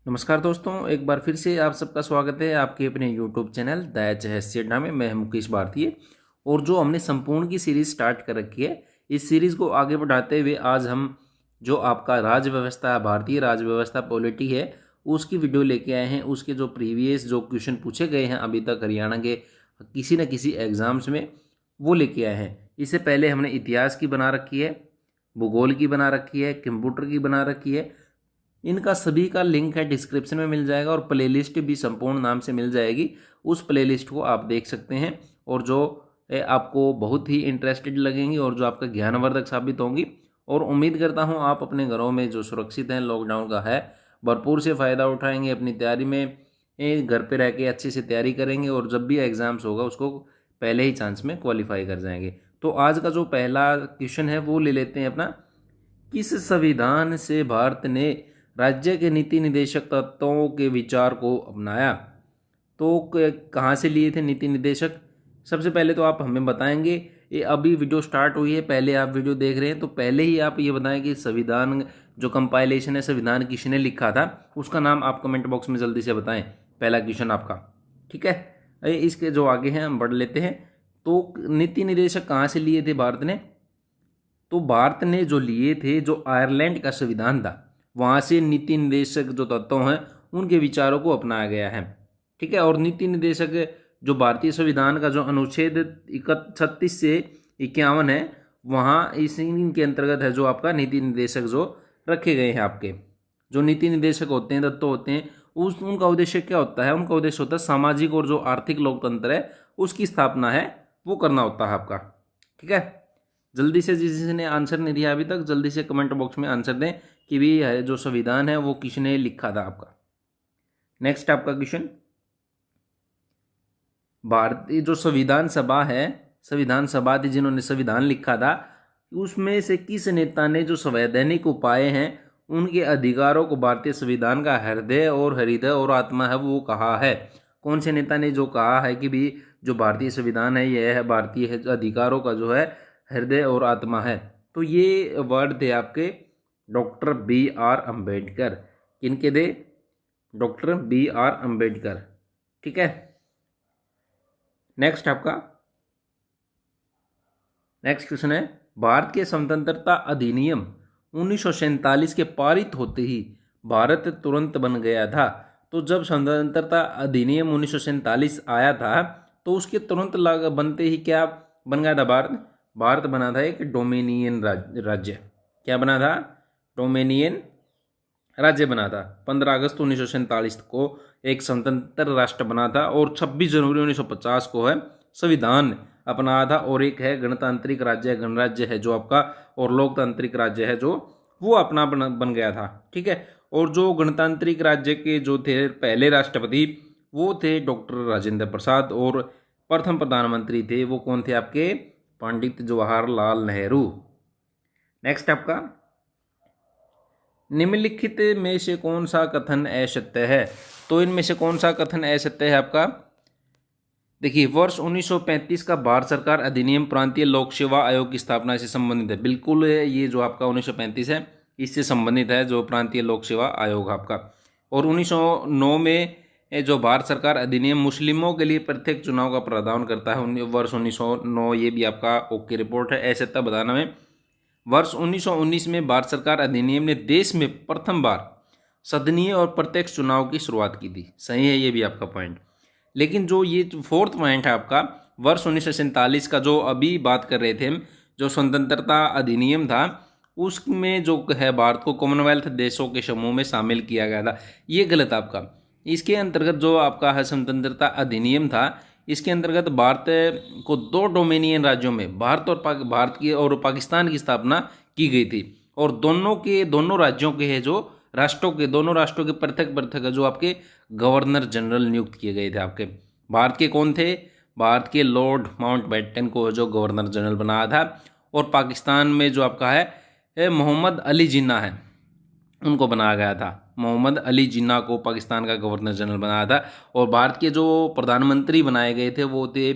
नमस्कार दोस्तों, एक बार फिर से आप सबका स्वागत है आपके अपने यूट्यूब चैनल द एच में। मैं मुकेश भारतीय। और जो हमने संपूर्ण की सीरीज़ स्टार्ट कर रखी है, इस सीरीज़ को आगे बढ़ाते हुए आज हम जो आपका राज व्यवस्था, भारतीय राज व्यवस्था पॉलिटी है, उसकी वीडियो लेके आए हैं। उसके जो प्रीवियस जो क्वेश्चन पूछे गए हैं अभी तक हरियाणा के किसी न किसी एग्जाम्स में, वो लेके आए हैं। इससे पहले हमने इतिहास की बना रखी है, भूगोल की बना रखी है, कंप्यूटर की बना रखी है। इनका सभी का लिंक है डिस्क्रिप्शन में मिल जाएगा, और प्लेलिस्ट भी संपूर्ण नाम से मिल जाएगी। उस प्लेलिस्ट को आप देख सकते हैं, और जो आपको बहुत ही इंटरेस्टेड लगेंगी और जो आपका ज्ञानवर्धक साबित होंगी। और उम्मीद करता हूं आप अपने घरों में जो सुरक्षित हैं, लॉकडाउन का है, भरपूर से फ़ायदा उठाएंगे अपनी तैयारी में। घर पे रह के अच्छे से तैयारी करेंगे, और जब भी एग्ज़ाम्स होगा उसको पहले ही चांस में क्वालिफाई कर जाएंगे। तो आज का जो पहला क्वेश्चन है वो ले लेते हैं अपना। किस संविधान से भारत ने राज्य के नीति निदेशक तत्वों के विचार को अपनाया? तो कहाँ से लिए थे नीति निदेशक? सबसे पहले तो आप हमें बताएंगे, ये अभी वीडियो स्टार्ट हुई है, पहले आप वीडियो देख रहे हैं, तो पहले ही आप ये बताएं कि संविधान जो कंपाइलेशन है, संविधान किसने लिखा था, उसका नाम आप कमेंट बॉक्स में जल्दी से बताएं। पहला क्वेश्चन आपका, ठीक है। इसके जो आगे हैं हम बढ़ लेते हैं। तो नीति निदेशक कहाँ से लिए थे भारत ने? तो भारत ने जो लिए थे, जो आयरलैंड का संविधान था, वहाँ से नीति निदेशक जो तत्व हैं उनके विचारों को अपनाया गया है, ठीक है। और नीति निदेशक जो भारतीय संविधान का जो अनुच्छेद 36 से 51 है, वहाँ इनके अंतर्गत है जो आपका नीति निदेशक जो रखे गए हैं। आपके जो नीति निदेशक होते हैं, तत्व होते हैं, उस उनका उद्देश्य क्या होता है? उनका उद्देश्य होता है सामाजिक और जो आर्थिक लोकतंत्र है उसकी स्थापना है, वो करना होता है आपका, ठीक है। जल्दी से जिसने आंसर नहीं दिया अभी तक, जल्दी से कमेंट बॉक्स में आंसर दें कि भी है जो संविधान है वो किसने लिखा था आपका। नेक्स्ट आपका क्वेश्चन, भारतीय जो संविधान सभा है, संविधान सभा थी जिन्होंने संविधान लिखा था, उसमें से किस नेता ने जो संवैधानिक उपाय हैं उनके अधिकारों को भारतीय संविधान का हृदय और आत्मा है, वो कहा है? कौन से नेता ने जो कहा है कि भी जो भारतीय संविधान है यह है भारतीय अधिकारों का जो है हृदय और आत्मा है? तो ये वर्ड थे आपके डॉक्टर बी आर अम्बेडकर। किनके थे? डॉक्टर बी आर अम्बेडकर, ठीक है। नेक्स्ट आपका नेक्स्ट क्वेश्चन है, भारत के स्वतंत्रता अधिनियम 1947 के पारित होते ही भारत तुरंत बन गया था। तो जब स्वतंत्रता अधिनियम 1947 आया था, तो उसके तुरंत बनते ही क्या बन गया था? भारत बना था एक डोमिनियन राज्य। क्या बना था? डोमिनियन राज्य बना था। 15 अगस्त 1947 को एक स्वतंत्र राष्ट्र बना था, और 26 जनवरी 1950 को है संविधान अपनाया था। और एक है गणतांत्रिक राज्य, गणराज्य है जो आपका, और लोकतांत्रिक राज्य है जो वो अपना बन गया था, ठीक है। और जो गणतांत्रिक राज्य के जो थे पहले राष्ट्रपति, वो थे डॉक्टर राजेंद्र प्रसाद, और प्रथम प्रधानमंत्री थे वो कौन थे आपके? पंडित जवाहरलाल नेहरू। नेक्स्ट आपका, निम्नलिखित में से कौन सा कथन असत्य है? तो इनमें से कौन सा कथन असत्य है आपका? देखिए, वर्ष 1935 का भारत सरकार अधिनियम प्रांतीय लोक सेवा आयोग की स्थापना से संबंधित है। बिल्कुल, ये जो आपका 1935 है इससे संबंधित है, जो प्रांतीय लोक सेवा आयोग आपका। और 1909 में जो भारत सरकार अधिनियम मुस्लिमों के लिए प्रत्येक चुनाव का प्रावधान करता है, वर्ष 1909, ये भी आपका ओके रिपोर्ट है। असत्य बताना में, वर्ष 1919 में भारत सरकार अधिनियम ने देश में प्रथम बार सदनीय और प्रत्यक्ष चुनाव की शुरुआत की थी। सही है ये भी आपका पॉइंट। लेकिन जो ये फोर्थ पॉइंट है आपका, वर्ष 1947 का जो अभी बात कर रहे थे हम, जो स्वतंत्रता अधिनियम था, उसमें जो है भारत को कॉमनवेल्थ देशों के समूह में शामिल किया गया था। ये गलत आपका। इसके अंतर्गत जो आपका है स्वतंत्रता अधिनियम था, इसके अंतर्गत भारत को 2 डोमिनियन राज्यों में भारत की और पाकिस्तान की स्थापना की गई थी। और दोनों राज्यों के है जो दोनों राष्ट्रों के पृथक पृथक जो आपके गवर्नर जनरल नियुक्त किए गए थे आपके। भारत के कौन थे? भारत के लॉर्ड माउंटबेटन को जो गवर्नर जनरल बनाया था। और पाकिस्तान में जो आपका है मोहम्मद अली जिन्ना है, उनको बनाया गया था। मोहम्मद अली जिन्ना को पाकिस्तान का गवर्नर जनरल बनाया था। और भारत के जो प्रधानमंत्री बनाए गए थे वो थे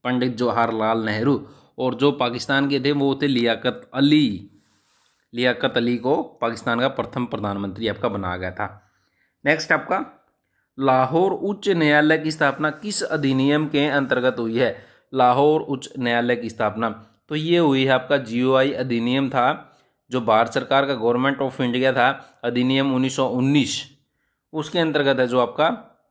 पंडित जवाहरलाल नेहरू। और जो पाकिस्तान के थे वो थे लियाकत अली को पाकिस्तान का प्रथम प्रधानमंत्री आपका बनाया गया था। नेक्स्ट आपका लाहौर उच्च न्यायालय की स्थापना किस अधिनियम के अंतर्गत हुई है? लाहौर उच्च न्यायालय की स्थापना तो ये हुई है आपका जीओआई अधिनियम था, जो भारत सरकार का गवर्नमेंट ऑफ इंडिया था, अधिनियम 1919, उसके अंतर्गत है जो आपका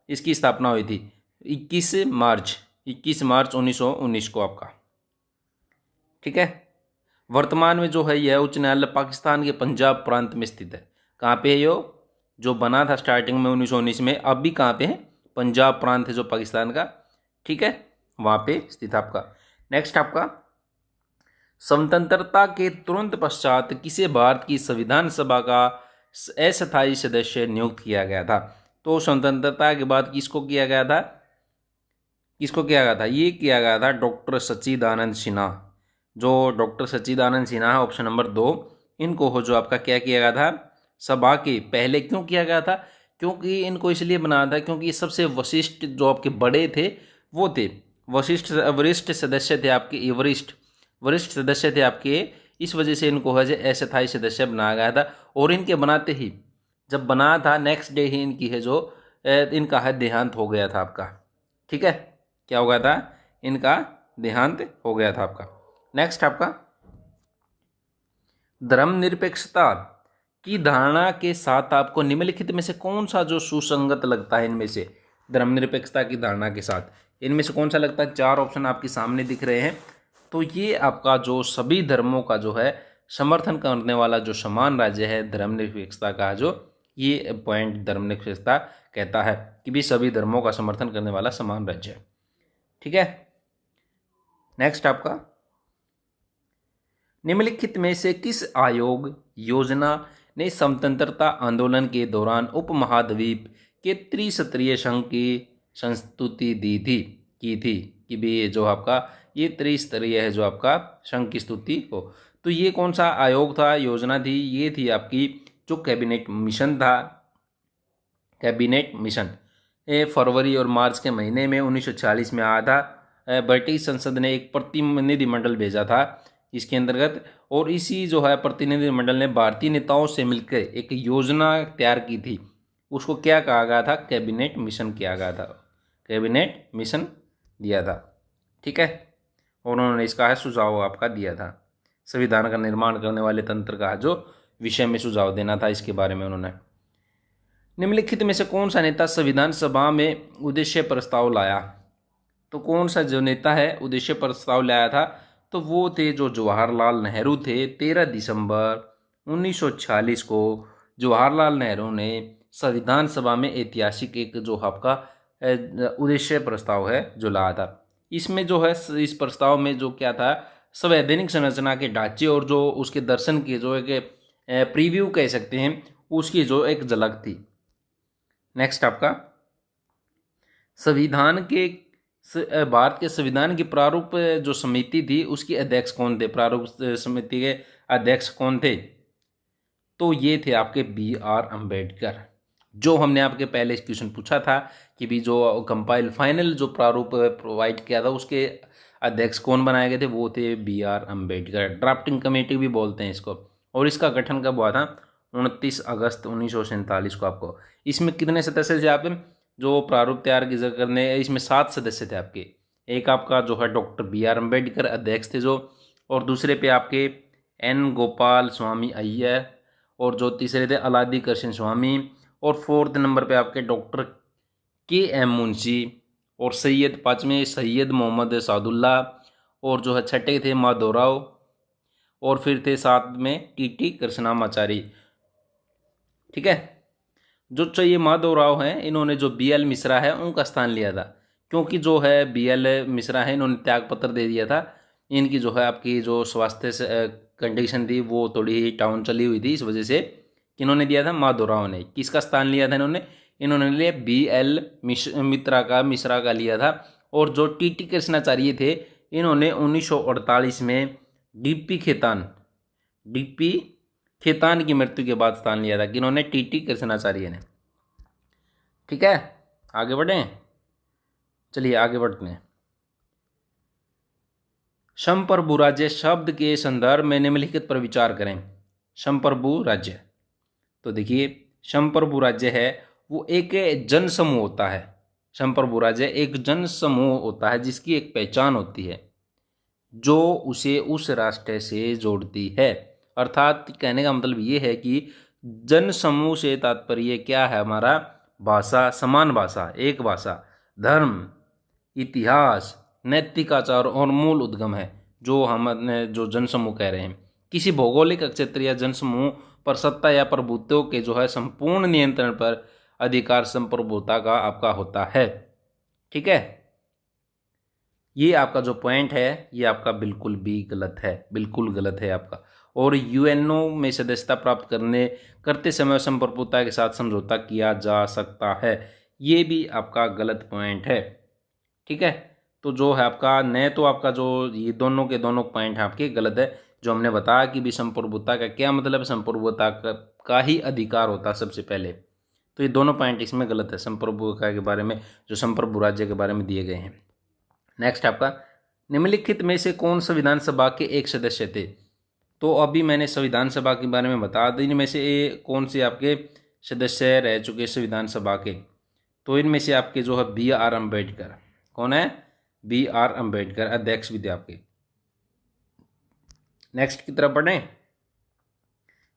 इसकी स्थापना हुई थी 21 मार्च 1919 को आपका। ठीक है। वर्तमान में जो है यह उच्च न्यायालय पाकिस्तान के पंजाब प्रांत में स्थित है। कहाँ पे है यो? जो बना था स्टार्टिंग में 1919 में, अब भी कहाँ पे है? पंजाब प्रांत है जो पाकिस्तान का। ठीक है, वहाँ पे स्थित आपका। नेक्स्ट आपका स्वतंत्रता के तुरंत पश्चात किसे भारत की संविधान सभा का अस्थायी सदस्य नियुक्त किया गया था? तो स्वतंत्रता के बाद किसको किया गया था? ये किया गया था डॉक्टर सच्चिदानंद सिन्हा। जो डॉक्टर सच्चिदानंद सिन्हा है, ऑप्शन नंबर 2, इनको हो जो आपका क्या किया गया था? सभा के पहले क्यों किया गया था? क्योंकि इनको इसलिए बनाया था क्योंकि ये सबसे वरिष्ठ जो आपके बड़े थे वो थे, वरिष्ठ सदस्य थे आपके, वरिष्ठ सदस्य थे आपके, इस वजह से इनको है अस्थायी सदस्य बनाया गया था। और इनके बनाते ही, जब बना था नेक्स्ट डे ही इनकी है जो इनका है देहांत हो गया था आपका। ठीक है, क्या हो गया था? इनका देहांत हो गया था आपका। नेक्स्ट आपका धर्मनिरपेक्षता की धारणा के साथ आपको निम्नलिखित में से कौन सा जो सुसंगत लगता है इनमें से? धर्मनिरपेक्षता की धारणा के साथ इनमें से कौन सा लगता है? 4 ऑप्शन आपके सामने दिख रहे हैं। तो ये आपका जो सभी धर्मों का जो है समर्थन करने वाला जो समान राज्य है धर्मनिरपेक्षता का, जो ये पॉइंट धर्मनिरपेक्षता कहता है कि भी सभी धर्मों का समर्थन करने वाला समान राज्य है। ठीक है। नेक्स्ट आपका निम्नलिखित में से किस आयोग योजना ने स्वतंत्रता आंदोलन के दौरान उपमहाद्वीप के त्रिस्तरीय संघ की संस्तुति की थी कि भी ये जो आपका ये त्रिस्तरीय है जो आपका संघ की स्तुति हो? तो ये कौन सा आयोग था, योजना थी? ये थी आपकी जो कैबिनेट मिशन था। कैबिनेट मिशन फरवरी और मार्च के महीने में 1940 में आया था। ब्रिटिश संसद ने एक प्रतिनिधिमंडल भेजा था इसके अंतर्गत, और इसी जो है प्रतिनिधिमंडल ने भारतीय नेताओं से मिलकर एक योजना तैयार की थी। उसको क्या कहा गया था? कैबिनेट मिशन किया गया था, कैबिनेट मिशन दिया था। ठीक है, और उन्होंने इसका है सुझाव आपका दिया था। संविधान का निर्माण करने वाले तंत्र का जो विषय में सुझाव देना था, इसके बारे में उन्होंने। निम्नलिखित में से कौन सा नेता संविधान सभा में उद्देश्य प्रस्ताव लाया? तो कौन सा जो नेता है उद्देश्य प्रस्ताव लाया था? तो वो थे जो जवाहरलाल नेहरू थे। 13 दिसंबर 1946 को जवाहरलाल नेहरू ने संविधान सभा में ऐतिहासिक एक जो आपका उद्देश्य प्रस्ताव है जो लाया था। इसमें जो है इस प्रस्ताव में जो क्या था, संवैधानिक संरचना के ढांचे और जो उसके दर्शन की जो एक प्रीव्यू कह सकते हैं, उसकी जो एक झलक थी। नेक्स्ट आपका संविधान के भारत के संविधान की प्रारूप जो समिति थी उसके अध्यक्ष कौन थे? प्रारूप समिति के अध्यक्ष कौन थे? तो ये थे आपके BR अम्बेडकर। जो हमने आपके पहले क्वेश्चन पूछा था कि भी जो कंपाइल फाइनल जो प्रारूप प्रोवाइड किया था उसके अध्यक्ष कौन बनाए गए थे? वो थे BR अम्बेडकर। ड्राफ्टिंग कमेटी भी बोलते हैं इसको। और इसका गठन कब हुआ था? 29 अगस्त 1947 को आपको। इसमें कितने सदस्य थे आपके जो प्रारूप तैयार करने? इसमें 7 सदस्य थे आपके। एक आपका जो है डॉक्टर BR अम्बेडकर अध्यक्ष थे जो, और दूसरे पे आपके N गोपाल स्वामी अय्यर, और जो तीसरे थे अलादी कृष्ण स्वामी, और 4th नंबर पे आपके डॉक्टर KM मुंशी, और पाँचवें सैयद मोहम्मद सादुल्ला, और जो है छठे थे माधवराव, और फिर थे 7 में TT कृष्णामाचारी। ठीक है, जो चाहिए माधवराव हैं, इन्होंने जो BL मिश्रा है उनका स्थान लिया था, क्योंकि जो है BL मिश्रा है इन्होंने त्यागपत्र दे दिया था। इनकी जो है आपकी जो स्वास्थ्य कंडीशन थी वो थोड़ी डाउन चली हुई थी, इस वजह से किन्होंने दिया था? माधवराव ने। किसका स्थान लिया था इन्होंने लिया BL मिश्रा का लिया था। और जो TT कृष्णाचार्य थे इन्होंने 1948 में DP खेतान की मृत्यु के बाद स्थान लिया था, कि इन्होंने TT कृष्णाचार्य ने। ठीक है, आगे बढ़ें। चलिए आगे बढ़ते हैं। संप्रभु राज्य शब्द के संदर्भ में निम्नलिखित पर विचार करें। संप्रभु राज्य, तो देखिए संप्रभु राज्य है वो एक जन समूह होता है। संप्रभु राज्य एक जन समूह होता है जिसकी एक पहचान होती है जो उसे उस राष्ट्र से जोड़ती है। अर्थात कहने का मतलब ये है कि जन समूह से तात्पर्य क्या है हमारा, भाषा, समान भाषा, एक भाषा, धर्म, इतिहास, नैतिक आचार और मूल उद्गम है जो हम जो जनसमूह कह रहे हैं। किसी भौगोलिक क्षेत्र या जनसमूह पर सत्ता या प्रभुत्व के जो है संपूर्ण नियंत्रण पर अधिकार संप्रभुता का आपका होता है। ठीक है, ये आपका जो पॉइंट है ये आपका बिल्कुल भी गलत है, बिल्कुल गलत है आपका। और यूएनओ में सदस्यता प्राप्त करते समय संप्रभुता के साथ समझौता किया जा सकता है, ये भी आपका गलत पॉइंट है। ठीक है, तो जो है आपका न तो आपका जो ये दोनों के दोनों पॉइंट आपके गलत है। जो हमने बताया कि भी संप्रभुता का क्या मतलब है, संप्रभुता का ही अधिकार होता है सबसे पहले, तो ये दोनों पॉइंट इसमें गलत है संप्रभुता के बारे में, जो संप्रभु राज्य के बारे में दिए गए हैं। नेक्स्ट आपका, निम्नलिखित में से कौन संविधान सभा के एक सदस्य थे। तो अभी मैंने संविधान सभा के बारे में बता दी, इनमें से कौन से आपके सदस्य रह चुके संविधान सभा के। तो इनमें से आपके जो है BR अम्बेडकर, कौन है, BR अम्बेडकर अध्यक्ष भी थे आपके। नेक्स्ट की तरफ बढ़ें।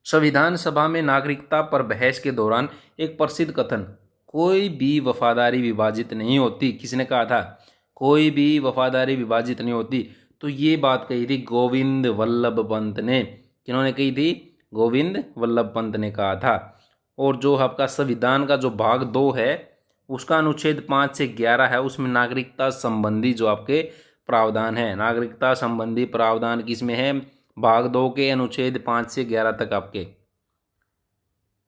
संविधान सभा में नागरिकता पर बहस के दौरान एक प्रसिद्ध कथन, कोई भी वफादारी विभाजित नहीं होती, किसने कहा था, कोई भी वफादारी विभाजित नहीं होती। तो ये बात कही थी गोविंद वल्लभ पंत ने। किन्होंने कही थी, गोविंद वल्लभ पंत ने कहा था। और जो आपका संविधान का जो भाग 2 है उसका अनुच्छेद 5 से 11 है, उसमें नागरिकता संबंधी जो आपके प्रावधान है, नागरिकता संबंधी प्रावधान किसमें है, भाग 2 के अनुच्छेद 5 से 11 तक आपके।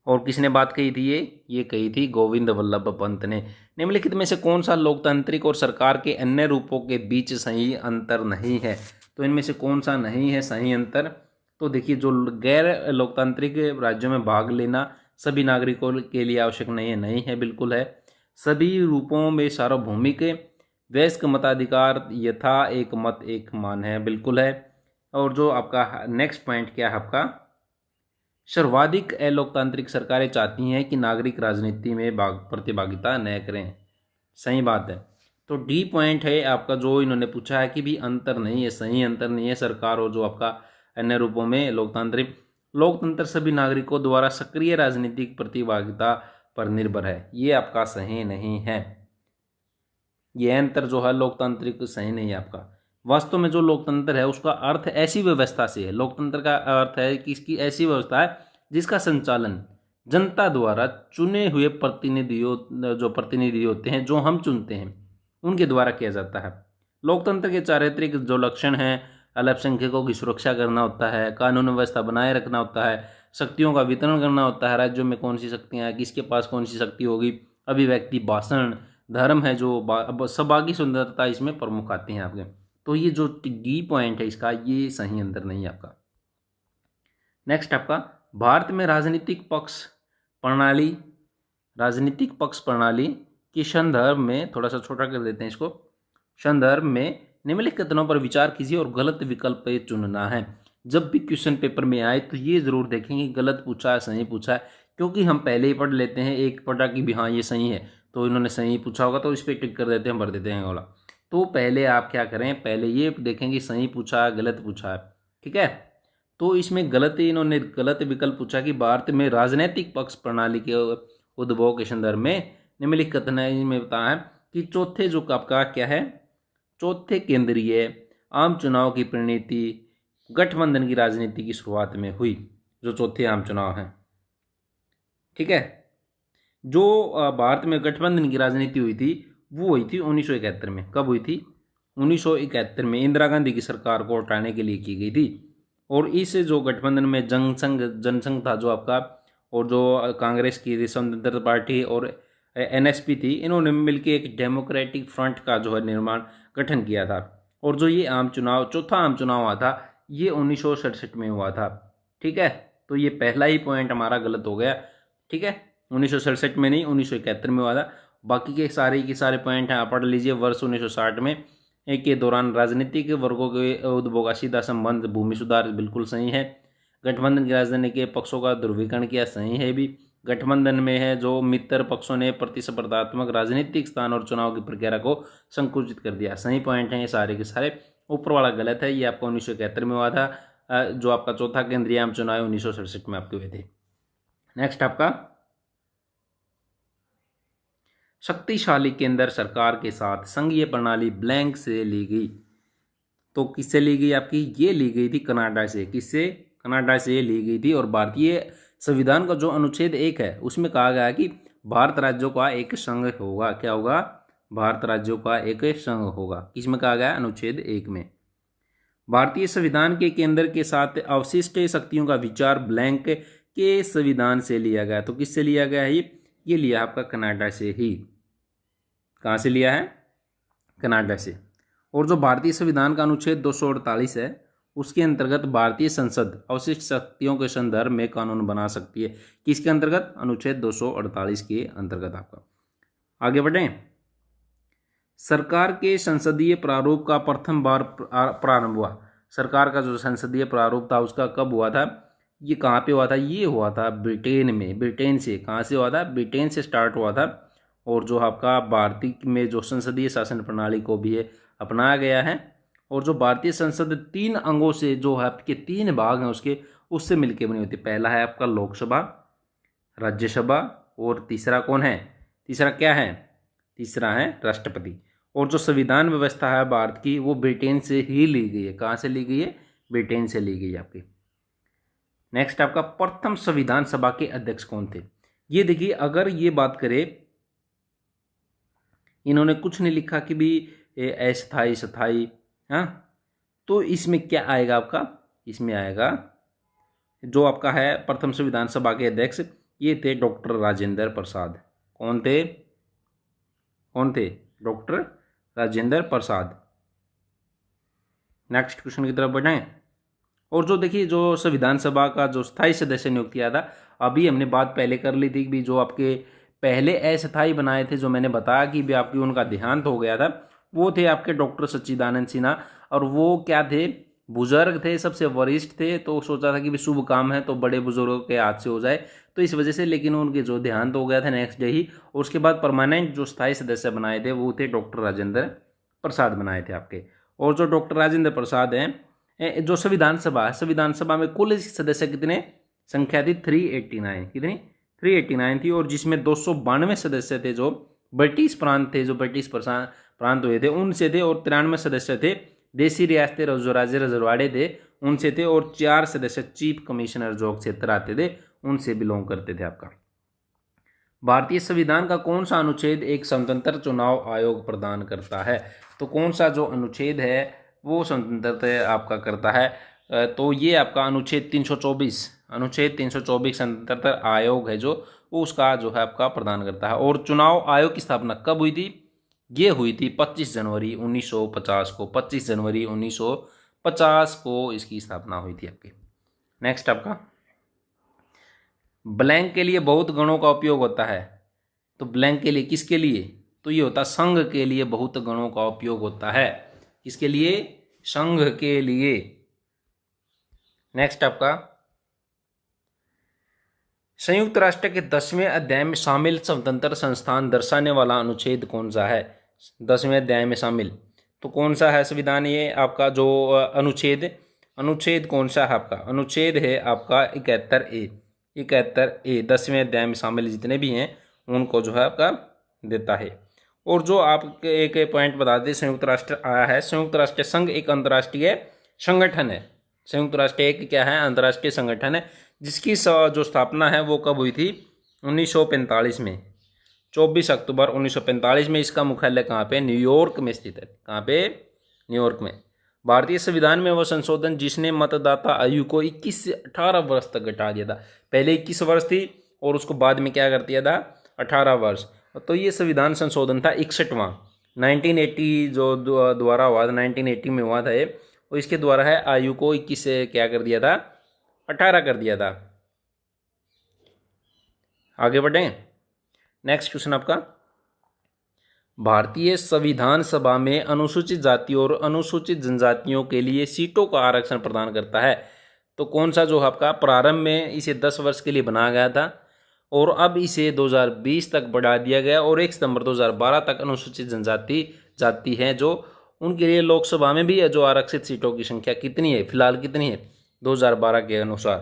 और किसने बात कही थी, ये कही थी गोविंद वल्लभ पंत ने। निम्नलिखित में से कौन सा लोकतांत्रिक और सरकार के अन्य रूपों के बीच सही अंतर नहीं है। तो इनमें से कौन सा नहीं है सही अंतर। तो देखिए, जो गैर लोकतांत्रिक राज्यों में भाग लेना सभी नागरिकों के लिए आवश्यक नहीं है, बिल्कुल है। सभी रूपों में सार्वभौमिक वयस्क मताधिकार यथा एक मत एक मान है, बिल्कुल है। और जो आपका नेक्स्ट पॉइंट क्या है आपका, सर्वाधिक अलोकतांत्रिक सरकारें चाहती हैं कि नागरिक राजनीति में प्रतिभागिता न करें, सही बात है। तो डी पॉइंट है आपका, जो इन्होंने पूछा है कि भी अंतर नहीं है, सही अंतर नहीं है सरकार और जो आपका अन्य रूपों में लोकतंत्र सभी नागरिकों द्वारा सक्रिय राजनीतिक प्रतिभागिता पर निर्भर है, ये आपका सही नहीं है। ये अंतर जो है लोकतांत्रिक सही नहीं है आपका। वास्तव में जो लोकतंत्र है उसका अर्थ ऐसी व्यवस्था से है, लोकतंत्र का अर्थ है कि इसकी ऐसी व्यवस्था है जिसका संचालन जनता द्वारा चुने हुए प्रतिनिधियों, जो प्रतिनिधि होते हैं जो हम चुनते हैं, उनके द्वारा किया जाता है। लोकतंत्र के चारित्रिक जो लक्षण हैं, अल्पसंख्यकों की सुरक्षा करना होता है, कानून व्यवस्था बनाए रखना होता है, शक्तियों का वितरण करना होता है, राज्यों में कौन सी शक्तियाँ हैं, किसके पास कौन सी शक्ति होगी, अभिव्यक्ति, भाषण, धर्म है, जो सहभागी स्वतंत्रता इसमें प्रमुख आती हैं आपके। तो ये जो डी पॉइंट है इसका, ये सही अंतर नहीं है आपका। नेक्स्ट आपका, भारत में राजनीतिक पक्ष प्रणाली के संदर्भ में, थोड़ा सा छोटा कर देते हैं इसको, संदर्भ में निम्नलिखित कथनों पर विचार कीजिए और गलत विकल्प चुनना है। जब भी क्वेश्चन पेपर में आए तो ये जरूर देखेंगे गलत पूछा है सही पूछा है, क्योंकि हम पहले ही पढ़ लेते हैं एक पढ़ा कि भी हाँ ये सही है, तो इन्होंने सही पूछा होगा तो इस पर टिक कर देते हैं, भर देते हैं वाला। तो पहले आप क्या करें, पहले ये देखेंगे सही पूछा है गलत पूछा है, ठीक है। तो इसमें गलत, इन्होंने गलत विकल्प पूछा कि भारत में राजनीतिक पक्ष प्रणाली के उद्भव के संदर्भ में निम्नलिखित कथन में बताया है कि चौथे जो आपका क्या है, चौथे केंद्रीय आम चुनाव की परिणति गठबंधन की राजनीति की शुरुआत में हुई, जो चौथे आम चुनाव हैं, ठीक है। जो भारत में गठबंधन की राजनीति हुई थी वो हुई थी 1971 में। कब हुई थी, 1971 में इंदिरा गांधी की सरकार को हटाने के लिए की गई थी। और इस जो गठबंधन में जनसंघ था जो आपका, और जो कांग्रेस की स्वतंत्र पार्टी और NSP थी, इन्होंने मिलकर एक डेमोक्रेटिक फ्रंट का जो है गठन किया था। और जो ये आम चुनाव, चौथा आम चुनाव हुआ था, ये 1967 में हुआ था, ठीक है। तो ये पहला ही पॉइंट हमारा गलत हो गया, ठीक है। 1967 में नहीं, 1971 में हुआ था। बाकी के सारे पॉइंट हैं आप पढ़ लीजिए। वर्ष 1960 में के दौरान राजनीतिक वर्गों के उद्भव का सीधा संबंध भूमि सुधार बिल्कुल सही है। गठबंधन की राजधानी के पक्षों का ध्रुवीकरण किया, सही है भी। गठबंधन में है, जो मित्र पक्षों ने प्रतिस्पर्धात्मक राजनीतिक स्थान और चुनाव की प्रक्रिया को संकुचित कर दिया। सही पॉइंट हैं ये सारे के सारे। ऊपर वाला गलत है, ये आपका 1971 में हुआ था। जो आपका चौथा केंद्रीय आम चुनाव 1967 में आपके हुए थे। नेक्स्ट आपका शक्तिशाली केंद्र सरकार के साथ संघीय प्रणाली ब्लैंक से ली गई। तो किससे ली गई आपकी? ये ली गई थी कनाडा से। किससे? कनाडा से ली गई थी। और भारतीय संविधान का जो अनुच्छेद 1 है उसमें कहा गया है कि भारत राज्यों का एक संघ होगा। क्या होगा? भारत राज्यों का एक संघ होगा। किसमें कहा गया? अनुच्छेद 1 में। भारतीय संविधान के केंद्र के साथ अवशिष्ट शक्तियों का विचार ब्लैंक के संविधान से लिया गया। तो किससे लिया गया है? ये लिया आपका कनाडा से ही। कहाँ से लिया है? कनाडा से। और जो भारतीय संविधान का अनुच्छेद 248 है उसके अंतर्गत भारतीय संसद अवशिष्ट शक्तियों के संदर्भ में कानून बना सकती है। किसके अंतर्गत? अनुच्छेद 248 के अंतर्गत। आपका आगे बढ़ें। सरकार के संसदीय प्रारूप का प्रथम बार प्रारंभ हुआ। सरकार का जो संसदीय प्रारूप था उसका कब हुआ था? ये कहाँ पे हुआ था? ये हुआ था ब्रिटेन में। ब्रिटेन से। कहाँ से हुआ था? ब्रिटेन से स्टार्ट हुआ था। और जो आपका भारतीय में जो संसदीय शासन प्रणाली को भी अपनाया गया है। और जो भारतीय संसद 3 अंगों से जो है आपके 3 भाग हैं उसके, उससे मिलकर बनी होती है। पहला है आपका लोकसभा, राज्यसभा, और तीसरा कौन है? तीसरा क्या है? तीसरा है राष्ट्रपति। और जो संविधान व्यवस्था है भारत की वो ब्रिटेन से ही ली गई है। कहाँ से ली गई है? ब्रिटेन से ली गई है आपकी। नेक्स्ट आपका प्रथम संविधान सभा के अध्यक्ष कौन थे? ये देखिए, अगर ये बात करें, इन्होंने कुछ नहीं लिखा कि भी अस्थाई स्थाई, हाँ, तो इसमें क्या आएगा आपका? इसमें आएगा जो आपका है प्रथम संविधान सभा के अध्यक्ष ये थे डॉक्टर राजेंद्र प्रसाद। कौन थे? कौन थे? Doctor Rajendra Prasad. Next question की तरफ बढ़ें। और जो देखिए, जो संविधान सभा का जो स्थायी सदस्य नियुक्त किया था, अभी हमने बात पहले कर ली थी कि जो आपके पहले अस्थायी बनाए थे, जो मैंने बताया कि भी आपकी उनका देहांत हो गया था, वो थे आपके डॉक्टर सच्चिदानंद सिन्हा। और वो क्या थे? बुजुर्ग थे, सबसे वरिष्ठ थे। तो सोचा था कि भी शुभ काम है तो बड़े बुजुर्गों के हाथ से हो जाए, तो इस वजह से। लेकिन उनके जो देहांत हो गया था नेक्स्ट डे ही। और उसके बाद परमानेंट जो स्थायी सदस्य बनाए थे वो थे डॉक्टर राजेंद्र प्रसाद बनाए थे आपके। और जो डॉक्टर राजेंद्र प्रसाद हैं, जो संविधान सभा में कुल सदस्य कितने? संख्या थी 389। कितनी? 389 थी। और जिसमें 292 सदस्य थे जो ब्रिटिश प्रांत थे, जो ब्रिटिश प्रांत हुए थे उनसे थे। और 93 सदस्य थे देसी रियासतें, जो राज्य रजवाड़े थे उनसे थे। और 4 सदस्य चीफ कमिश्नर जो क्षेत्र आते थे उनसे बिलोंग करते थे। आपका भारतीय संविधान का कौन सा अनुच्छेद एक स्वतंत्र चुनाव आयोग प्रदान करता है? तो कौन सा जो अनुच्छेद है वो स्वतंत्रता आपका करता है? तो ये आपका अनुच्छेद 324, अनुच्छेद 324 स्वतंत्रता आयोग है जो उसका जो है आपका प्रदान करता है। और चुनाव आयोग की स्थापना कब हुई थी? ये हुई थी 25 जनवरी 1950 को। 25 जनवरी 1950 को इसकी स्थापना हुई थी आपकी। नेक्स्ट आपका ब्लैंक के लिए बहुत गणों का उपयोग होता है। तो ब्लैंक के लिए किसके लिए? तो ये होता संघ के लिए बहुत गणों का उपयोग होता है। किसके लिए? संघ के लिए। नेक्स्ट आपका संयुक्त राष्ट्र के 10वें अध्याय में शामिल स्वतंत्र संस्थान दर्शाने वाला अनुच्छेद कौन सा है? 10वें अध्याय में शामिल तो कौन सा है संविधान? ये आपका जो अनुच्छेद कौन सा है आपका? अनुच्छेद है आपका 71A। 71A 10वें अध्याय में शामिल जितने भी हैं उनको जो है आपका देता है। और जो आपके एक पॉइंट बता दें, संयुक्त राष्ट्र आया है। संयुक्त राष्ट्र संघ एक अंतर्राष्ट्रीय संगठन है। संयुक्त राष्ट्र एक क्या है? अंतर्राष्ट्रीय संगठन है, जिसकी जो स्थापना है वो कब हुई थी? 1945 में। 24 अक्टूबर 1945 में। इसका मुख्यालय कहाँ पे? न्यूयॉर्क में स्थित है। कहाँ पे? न्यूयॉर्क में। भारतीय संविधान में वो संशोधन जिसने मतदाता आयु को 21 से 18 वर्ष तक घटा दिया था। पहले 21 वर्ष थी और उसको बाद में क्या कर दिया था? 18 वर्ष। तो ये संविधान संशोधन था 61वां। 1980 जो द्वारा हुआ था, 1980 में हुआ था ये। और इसके द्वारा है आयु को 21 से क्या कर दिया था? 18 कर दिया था। आगे बढ़ें। नेक्स्ट क्वेश्चन आपका भारतीय संविधान सभा में अनुसूचित जातियों और अनुसूचित जनजातियों के लिए सीटों का आरक्षण प्रदान करता है। तो कौन सा जो आपका प्रारंभ में इसे 10 वर्ष के लिए बनाया गया था और अब इसे 2020 तक बढ़ा दिया गया और 1 सितंबर 2012 तक अनुसूचित जनजाति जाति हैं जो उनके लिए लोकसभा में भी है जो आरक्षित सीटों की संख्या कितनी है, फिलहाल कितनी है 2012 के अनुसार,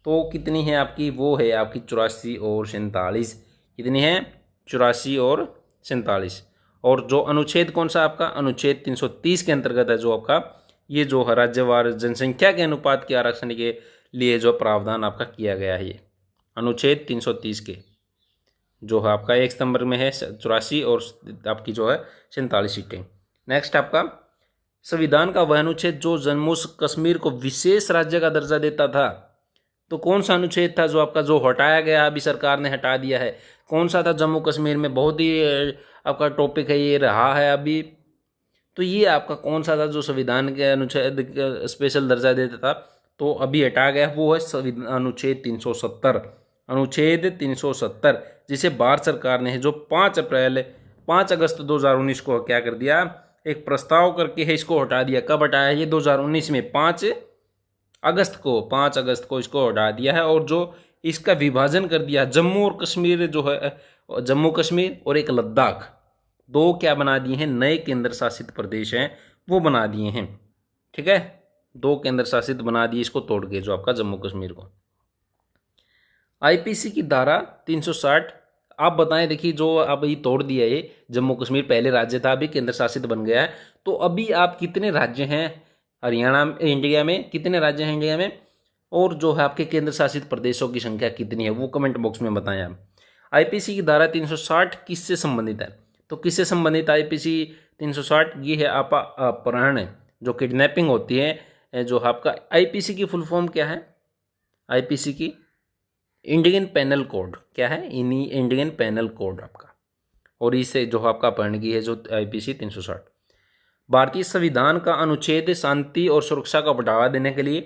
तो कितनी है आपकी, वो है आपकी 84 और 47। कितनी है 84 और 47। और जो अनुच्छेद कौन सा आपका, अनुच्छेद 330 के अंतर्गत है जो आपका ये जो है राज्यवार जनसंख्या के अनुपात के आरक्षण के लिए जो प्रावधान आपका किया गया है, ये अनुच्छेद 330 के जो है आपका 1 सितंबर में है 84 और आपकी जो है 47 सीटें। नेक्स्ट आपका संविधान का वह अनुच्छेद जो जम्मू कश्मीर को विशेष राज्य का दर्जा देता था, तो कौन सा अनुच्छेद था जो आपका जो हटाया गया, अभी सरकार ने हटा दिया है, कौन सा था जम्मू कश्मीर में, बहुत ही आपका टॉपिक है ये रहा है अभी, तो ये आपका कौन सा था जो संविधान के अनुच्छेद स्पेशल दर्जा देता था, तो अभी हटा गया, वो है अनुच्छेद 370। अनुच्छेद 370 जिसे भारत सरकार ने जो 5 अगस्त 2019 को क्या कर दिया, एक प्रस्ताव करके है इसको हटा दिया। कब हटाया, ये 2019 में 5 अगस्त को इसको हटा दिया है और जो इसका विभाजन कर दिया जम्मू और कश्मीर जो है, जम्मू कश्मीर और एक लद्दाख, दो क्या बना दिए हैं, नए केंद्र शासित प्रदेश हैं वो बना दिए हैं। ठीक है, 2 केंद्र शासित बना दिए इसको तोड़ के जो आपका जम्मू कश्मीर को। आईपीसी की धारा 360 आप बताएं, देखिए जो अब ये तोड़ दिया है, जम्मू कश्मीर पहले राज्य था अभी केंद्र शासित बन गया है, तो अभी आप कितने राज्य हैं हरियाणा इंडिया में, कितने राज्य हैं इंडिया में, और जो है आपके केंद्र शासित प्रदेशों की संख्या कितनी है वो कमेंट बॉक्स में बताएं आप। आईपीसी की धारा 360 किससे संबंधित है, तो किससे संबंधित आईपीसी 360, ये है आपका अपहरण जो किडनैपिंग होती है, जो आपका आईपीसी की फुल फॉर्म क्या है, आईपीसी की इंडियन पेनल कोड क्या है, इंडियन पेनल कोड आपका, और इससे जो आपका अपहरण की है जो आईपीसी 360। भारतीय संविधान का अनुच्छेद शांति और सुरक्षा को बढ़ावा देने के लिए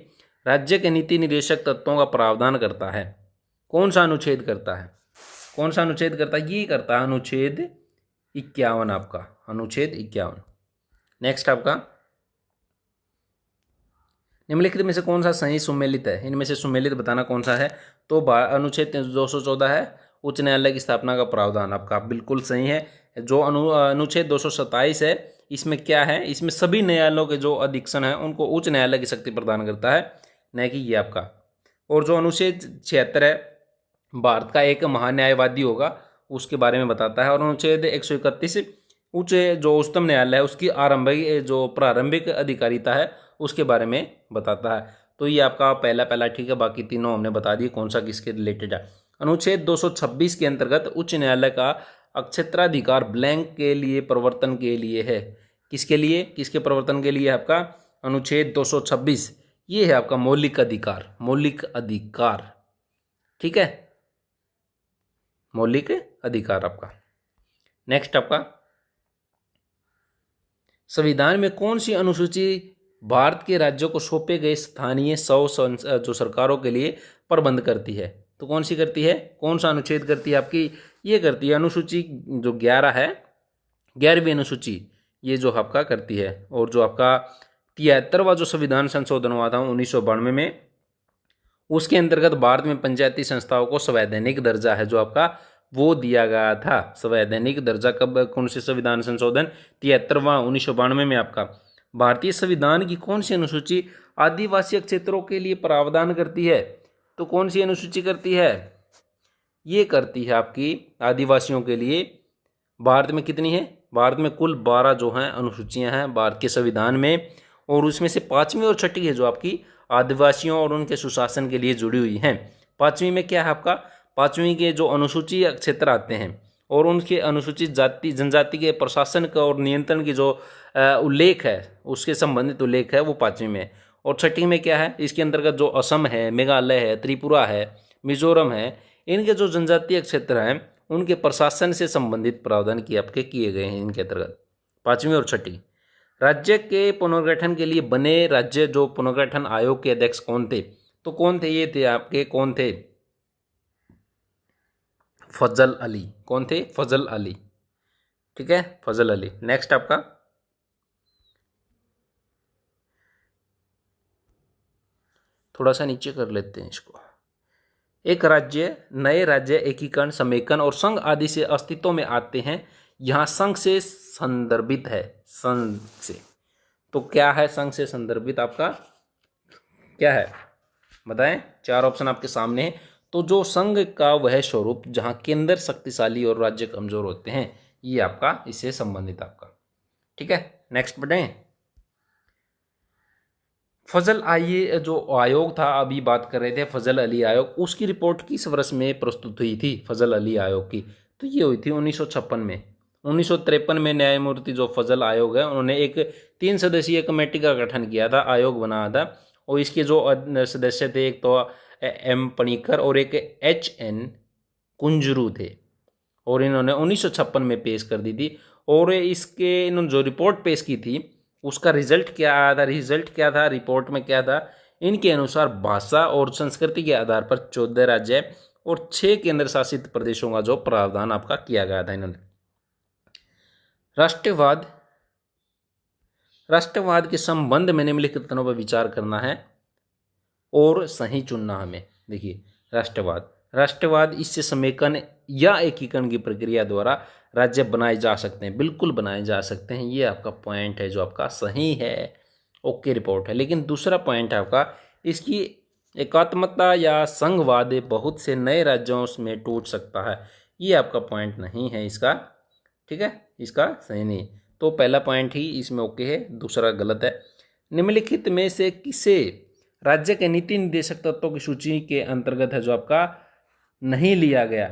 राज्य के नीति निर्देशक तत्वों का प्रावधान करता है। कौन सा अनुच्छेद करता है, कौन सा अनुच्छेद करता है, ये करता है अनुच्छेद 51 आपका, अनुच्छेद 51। नेक्स्ट आपका निम्नलिखित में से कौन सा सही सुमेलित है, इनमें से सुमेलित बताना कौन सा है, तो अनुच्छेद 214 है उच्च न्यायालय की स्थापना का प्रावधान आपका बिल्कुल सही है। जो अनुच्छेद 227 है इसमें क्या है, इसमें सभी न्यायालयों के जो अधीक्षण है उनको उच्च न्यायालय की शक्ति प्रदान करता है, न कि ये आपका। और जो अनुच्छेद 76 है भारत का एक महान्यायवादी होगा उसके बारे में बताता है, और अनुच्छेद 131 उच्च जो उच्चतम न्यायालय है उसकी प्रारंभिक अधिकारिता है उसके बारे में बताता है। तो ये आपका पहला ठीक है, बाकी तीनों हमने बता दिए कौन सा किसके रिलेटेड है। अनुच्छेद 226 के अंतर्गत उच्च न्यायालय का अक्षेत्राधिकार ब्लैंक के लिए परिवर्तन के लिए है, किसके लिए, किसके परिवर्तन के लिए आपका अनुच्छेद 226, ये है आपका मौलिक अधिकार, मौलिक अधिकार, ठीक है, मौलिक अधिकार आपका। नेक्स्ट आपका संविधान में कौन सी अनुसूची भारत के राज्यों को सौंपे गए स्थानीय जो सरकारों के लिए प्रबंध करती है, तो कौन सी करती है, कौन सा अनुच्छेद करती है आपकी, ये करती है अनुसूची जो 11 है, 11वीं अनुसूची ये जो आपका करती है। और जो आपका 73वां जो संविधान संशोधन हुआ था 1992 में, उसके अंतर्गत भारत में पंचायती संस्थाओं को संवैधानिक दर्जा है जो आपका वो दिया गया था, संवैधानिक दर्जा। कब, कौन से संविधान संशोधन 73वां 1992 में आपका। भारतीय संविधान की कौन सी अनुसूची आदिवासी क्षेत्रों के लिए प्रावधान करती है, तो कौन सी अनुसूची करती है, ये करती है आपकी आदिवासियों के लिए। भारत में कितनी है, भारत में कुल 12 जो हैं अनुसूचियां हैं भारत के संविधान में, और उसमें से 5वीं और 6ठी है जो आपकी आदिवासियों और उनके सुशासन के लिए जुड़ी हुई हैं। 5वीं में क्या है आपका, 5वीं के जो अनुसूची क्षेत्र आते हैं और उनके अनुसूचित जाति जनजाति के प्रशासन का और नियंत्रण की जो उल्लेख है उसके संबंधित उल्लेख है वो 5वीं में। और 6ठी में क्या है, इसके अंतर्गत जो असम है, मेघालय है, त्रिपुरा है, मिजोरम है, इनके जो जनजातीय क्षेत्र हैं उनके प्रशासन से संबंधित प्रावधान किए गए हैं इनके अंतर्गत, 5वीं और 6ठी। राज्य के पुनर्गठन के लिए बने राज्य जो पुनर्गठन आयोग के अध्यक्ष कौन थे, तो कौन थे, ये थे आपके, कौन थे, फजल अली, कौन थे, फजल अली, ठीक है, फजल अली। नेक्स्ट आपका थोड़ा सा नीचे कर लेते हैं इसको, एक राज्य, नए राज्य एकीकरण, समेकन और संघ आदि से अस्तित्व में आते हैं। यहाँ संघ से संदर्भित है, संघ से। तो क्या है संघ से संदर्भित आपका, क्या है बताएं? 4 ऑप्शन आपके सामने है। तो जो संघ का वह स्वरूप जहाँ केंद्र शक्तिशाली और राज्य कमजोर होते हैं, ये आपका इससे संबंधित आपका। ठीक है, नेक्स्ट बढ़ें। फजल आइए जो आयोग था, अभी बात कर रहे थे फजल अली आयोग, उसकी रिपोर्ट किस वर्ष में प्रस्तुत हुई थी फजल अली आयोग की? तो ये हुई थी 1956 में। 1953 में न्यायमूर्ति जो फजल आयोग है, उन्होंने एक 3 सदस्यीय कमेटी का गठन किया था, आयोग बनाया था। और इसके जो सदस्य थे, एक तो एम पणिकर और एक HN कुंजरू थे। और इन्होंने 1956 में पेश कर दी थी। और इसके इन्होंने जो रिपोर्ट पेश की थी, उसका रिजल्ट क्या आया था? रिजल्ट क्या था रिपोर्ट में, क्या था? इनके अनुसार भाषा और संस्कृति के आधार पर 14 राज्य और 6 केंद्र शासित प्रदेशों का जो प्रावधान आपका किया गया था इन्होंने। राष्ट्रवाद, राष्ट्रवाद के संबंध में निम्नलिखित कथनों पर विचार करना है और सही चुनना हमें। देखिए, राष्ट्रवाद, राष्ट्रवाद इससे समेकन या एकीकरण की प्रक्रिया द्वारा राज्य बनाए जा सकते हैं, बिल्कुल बनाए जा सकते हैं। ये आपका पॉइंट है जो आपका सही है, ओके रिपोर्ट है। लेकिन दूसरा पॉइंट है आपका, इसकी एकात्मकता या संघवाद बहुत से नए राज्यों में टूट सकता है। ये आपका पॉइंट नहीं है इसका, ठीक है, इसका सही नहीं। तो पहला पॉइंट ही इसमें ओके है, दूसरा गलत है। निम्नलिखित में से किसे राज्य के नीति निर्देशक तत्वों की सूची के अंतर्गत है जो आपका नहीं लिया गया?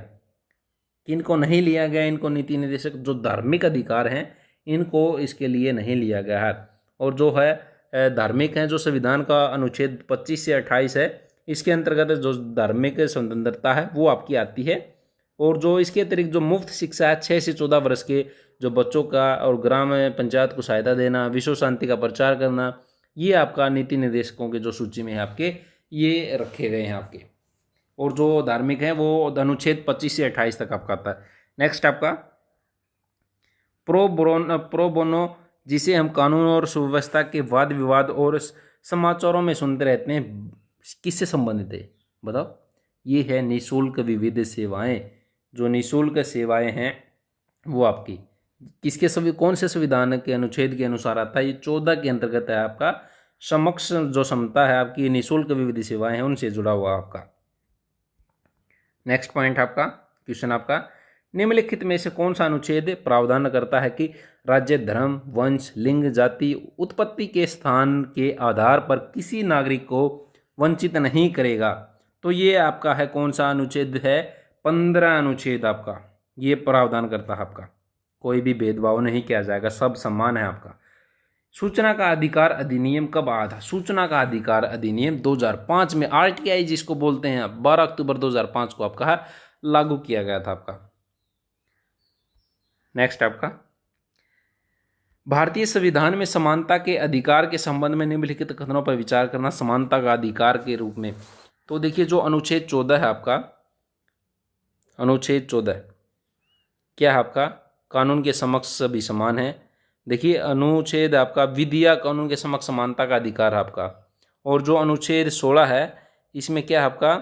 किनको नहीं लिया गया? इनको नीति निर्देशक जो धार्मिक अधिकार हैं, इनको इसके लिए नहीं लिया गया है। और जो है धार्मिक हैं, जो संविधान का अनुच्छेद 25 से 28 है, इसके अंतर्गत जो धार्मिक स्वतंत्रता है वो आपकी आती है। और जो इसके अतिरिक्त जो मुफ्त शिक्षा है 6 से 14 वर्ष के जो बच्चों का, और ग्राम पंचायत को सहायता देना, विश्व शांति का प्रचार करना, ये आपका नीति निर्देशकों के जो सूची में है आपके, ये रखे गए हैं आपके। और जो धार्मिक है वो अनुच्छेद 25 से 28 तक आपका आता है। नेक्स्ट आपका प्रो बोनो, जिसे हम कानून और सुव्यवस्था के वाद विवाद और समाचारों में सुनते रहते हैं, किससे संबंधित है बताओ? ये है निःशुल्क विविध सेवाएं। जो निःशुल्क सेवाएं हैं वो आपकी किसके कौन से संविधान के अनुच्छेद के अनुसार आता है? ये 14 के अंतर्गत है आपका। समक्ष जो क्षमता है आपकी, निःशुल्क विविध सेवाएं हैं, उनसे जुड़ा हुआ आपका। नेक्स्ट पॉइंट आपका, क्वेश्चन आपका, निम्नलिखित में से कौन सा अनुच्छेद प्रावधान करता है कि राज्य धर्म, वंश, लिंग, जाति, उत्पत्ति के स्थान के आधार पर किसी नागरिक को वंचित नहीं करेगा? तो ये आपका है कौन सा अनुच्छेद है? 15 अनुच्छेद आपका ये प्रावधान करता है आपका। कोई भी भेदभाव नहीं किया जाएगा, सब समान है आपका। सूचना का अधिकार अधिनियम कब आया था? सूचना का अधिकार अधिनियम 2005 में, RTI जिसको बोलते हैं, 12 अक्टूबर 2005 को आपका लागू किया गया था आपका। नेक्स्ट आपका, भारतीय संविधान में समानता के अधिकार के संबंध में निम्नलिखित कथनों पर विचार करना, समानता का अधिकार के रूप में। तो देखिए, जो अनुच्छेद 14 है आपका, अनुच्छेद 14 क्या है आपका? कानून के समक्ष सभी समान है। देखिए, अनुच्छेद आपका विधिया कानून के समक्ष समानता का अधिकार है आपका। और जो अनुच्छेद 16 है, इसमें क्या है आपका?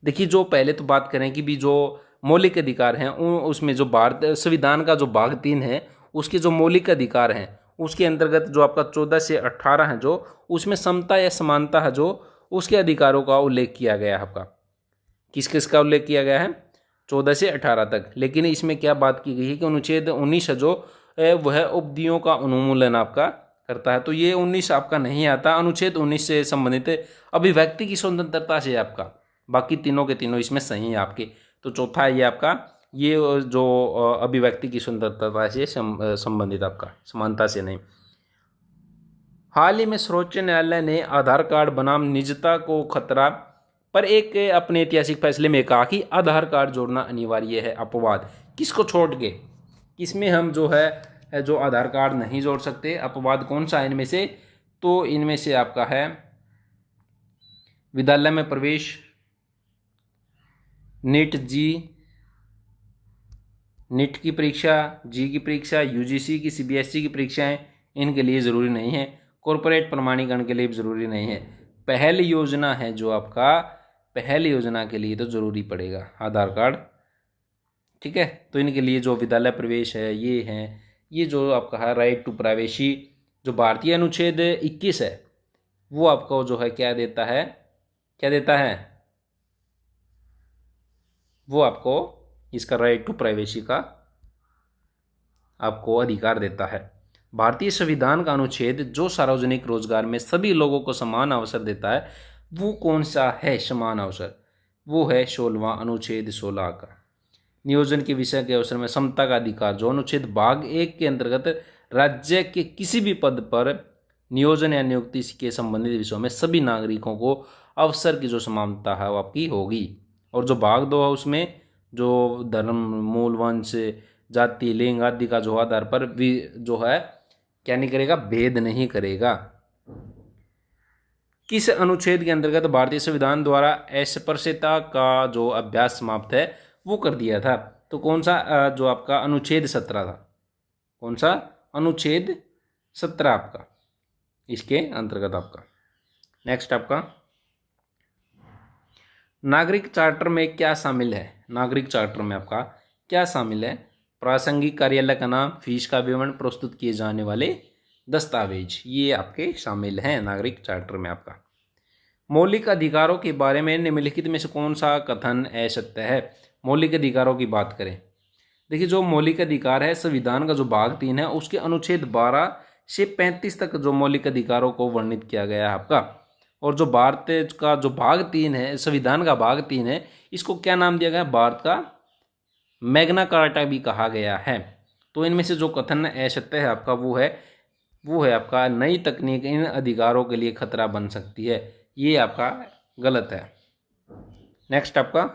देखिए, जो पहले तो बात करें कि भी जो मौलिक अधिकार हैं, उसमें जो भारत संविधान का जो भाग 3 है, उसके जो मौलिक अधिकार हैं, उसके अंतर्गत जो आपका 14 से 18 है, जो उसमें समता या समानता है, जो उसके अधिकारों का उल्लेख किया गया है आपका। किस किस का उल्लेख किया गया है? 14 से 18 तक। लेकिन इसमें क्या बात की गई है कि अनुच्छेद 19 है, जो वह उपदियों का उन्मूलन आपका करता है। तो ये 19 आपका नहीं आता। अनुच्छेद 19 से संबंधित अभिव्यक्ति की स्वतंत्रता से आपका, बाकी तीनों के तीनों इसमें सही है आपके। तो चौथा है ये आपका, ये जो अभिव्यक्ति की स्वतंत्रता से संबंधित आपका, समानता से नहीं। हाल ही में सर्वोच्च न्यायालय ने आधार कार्ड बनाम निजता को खतरा पर एक अपने ऐतिहासिक फैसले में कहा कि आधार कार्ड जोड़ना अनिवार्य है। अपवाद किसको छोड़ के, किसमें हम जो है जो आधार कार्ड नहीं जोड़ सकते? अपवाद कौन सा है इनमें से? तो इनमें से आपका है विद्यालय में प्रवेश, नीट की परीक्षा, जी की परीक्षा, UGC की, CBSE की परीक्षाएं, इनके लिए ज़रूरी नहीं है। कॉरपोरेट प्रमाणीकरण के लिए भी ज़रूरी नहीं है। पहल योजना है जो आपका, पहल योजना के लिए तो ज़रूरी पड़ेगा आधार कार्ड। ठीक है, तो इनके लिए जो विद्यालय प्रवेश है ये हैं, ये जो आपका है राइट टू प्राइवेसी, जो भारतीय अनुच्छेद 21 है वो आपको जो है क्या देता है, क्या देता है, वो आपको इसका राइट टू प्राइवेसी का आपको अधिकार देता है। भारतीय संविधान का अनुच्छेद जो सार्वजनिक रोजगार में सभी लोगों को समान अवसर देता है वो कौन सा है समान अवसर, वो है 16वां अनुच्छेद 16 का। नियोजन के विषय के अवसर में समता का अधिकार जो अनुच्छेद भाग 1 के अंतर्गत राज्य के किसी भी पद पर नियोजन या नियुक्ति के संबंधित विषयों में सभी नागरिकों को अवसर की जो समानता है वो आपकी होगी। और जो भाग 2 है उसमें जो धर्म, मूल, वंश, जाति, लिंग आदि का जो आधार पर भी जो है क्या नहीं करेगा, भेद नहीं करेगा। किस अनुच्छेद के अंतर्गत भारतीय संविधान द्वारा अस्पृश्यता का जो अभ्यास समाप्त है वो कर दिया था, तो कौन सा जो आपका अनुच्छेद 17 था, कौन सा अनुच्छेद 17 आपका इसके अंतर्गत आपका। नेक्स्ट आपका नागरिक चार्टर में क्या शामिल है, नागरिक चार्टर में आपका क्या शामिल है, प्रासंगिक कार्यालय का नाम, फीस का विवरण, प्रस्तुत किए जाने वाले दस्तावेज, ये आपके शामिल हैं नागरिक चार्टर में आपका। मौलिक अधिकारों के बारे में निम्नलिखित में से कौन सा कथन असत्य है। मौलिक अधिकारों की बात करें, देखिए जो मौलिक अधिकार है संविधान का जो भाग 3 है उसके अनुच्छेद 12 से 35 तक जो मौलिक अधिकारों को वर्णित किया गया है आपका। और जो भारत का जो भाग 3 है, संविधान का भाग 3 है, इसको क्या नाम दिया गया, भारत का मैग्ना कार्टा भी कहा गया है। तो इनमें से जो कथन असत्य है आपका वो है आपका नई तकनीक इन अधिकारों के लिए खतरा बन सकती है, ये आपका गलत है। नेक्स्ट आपका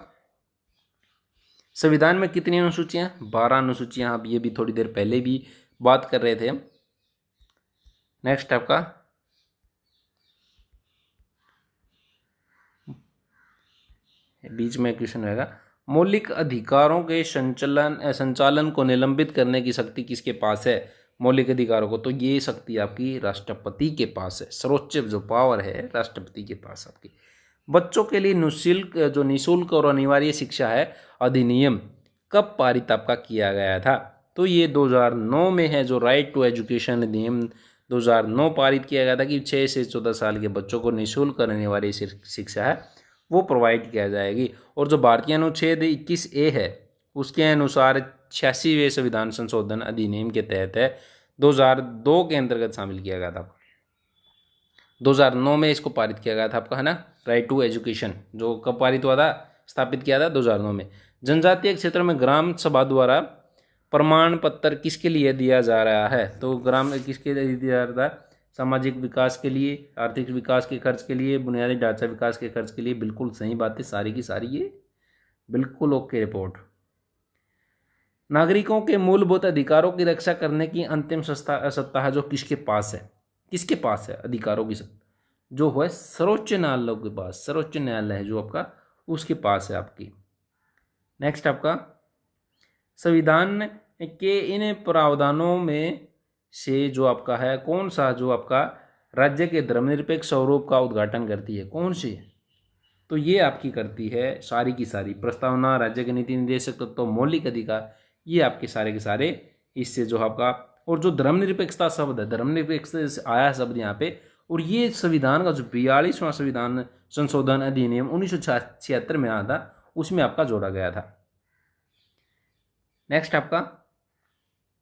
संविधान में कितनी अनुसूचियां, 12 अनुसूचियां, आप ये भी थोड़ी देर पहले भी बात कर रहे थे। नेक्स्ट आपका बीच में क्वेश्चन रहेगा, मौलिक अधिकारों के संचालन को निलंबित करने की शक्ति किसके पास है, मौलिक अधिकारों को, तो ये शक्ति आपकी राष्ट्रपति के पास है, सर्वोच्च जो पावर है राष्ट्रपति के पास आपकी। बच्चों के लिए निःशुल्क और अनिवार्य शिक्षा है अधिनियम कब पारित आपका किया गया था, तो ये 2009 में है, जो राइट टू एजुकेशन अधिनियम 2009 पारित किया गया था कि 6 से 14 साल के बच्चों को निःशुल्क और अनिवार्य शिक्षा है वो प्रोवाइड किया जाएगी। और जो भारतीय अनुच्छेद 21A है उसके अनुसार 86वें संविधान संशोधन अधिनियम के तहत है 2002 के अंतर्गत शामिल किया गया था, 2009 में इसको पारित किया गया था आपका, है ना, राइट टू एजुकेशन, जो कब पारित हुआ था, स्थापित किया था 2009 में। जनजातीय क्षेत्रों में ग्राम सभा द्वारा प्रमाण पत्र किसके लिए दिया जा रहा है, तो ग्राम किसके लिए दिया जा रहा है, सामाजिक विकास के लिए, आर्थिक विकास के खर्च के लिए, बुनियादी ढांचा विकास के खर्च के लिए। बिल्कुल सही बात है सारी की सारी, ये बिल्कुल ओके रिपोर्ट। नागरिकों के मूलभूत अधिकारों की रक्षा करने की अंतिम सत्ता है जो किसके पास है, किसके पास है अधिकारों की सत्ता, जो है सर्वोच्च न्यायालय के पास, सर्वोच्च न्यायालय है जो आपका उसके पास है आपकी। नेक्स्ट आपका संविधान के इन प्रावधानों में से जो आपका है कौन सा जो आपका राज्य के धर्मनिरपेक्ष स्वरूप का उद्घाटन करती है, कौन सी, तो ये आपकी करती है सारी की सारी प्रस्तावना, राज्य के नीति निर्देशक तत्व, मौलिक अधिकार, ये आपके सारे के सारे इससे जो आपका। और जो धर्मनिरपेक्षता शब्द है, धर्मनिरपेक्ष आया शब्द यहाँ पे, और ये संविधान का जो 42वां संविधान संशोधन अधिनियम 1976 में आया था उसमें आपका जोड़ा गया था। नेक्स्ट आपका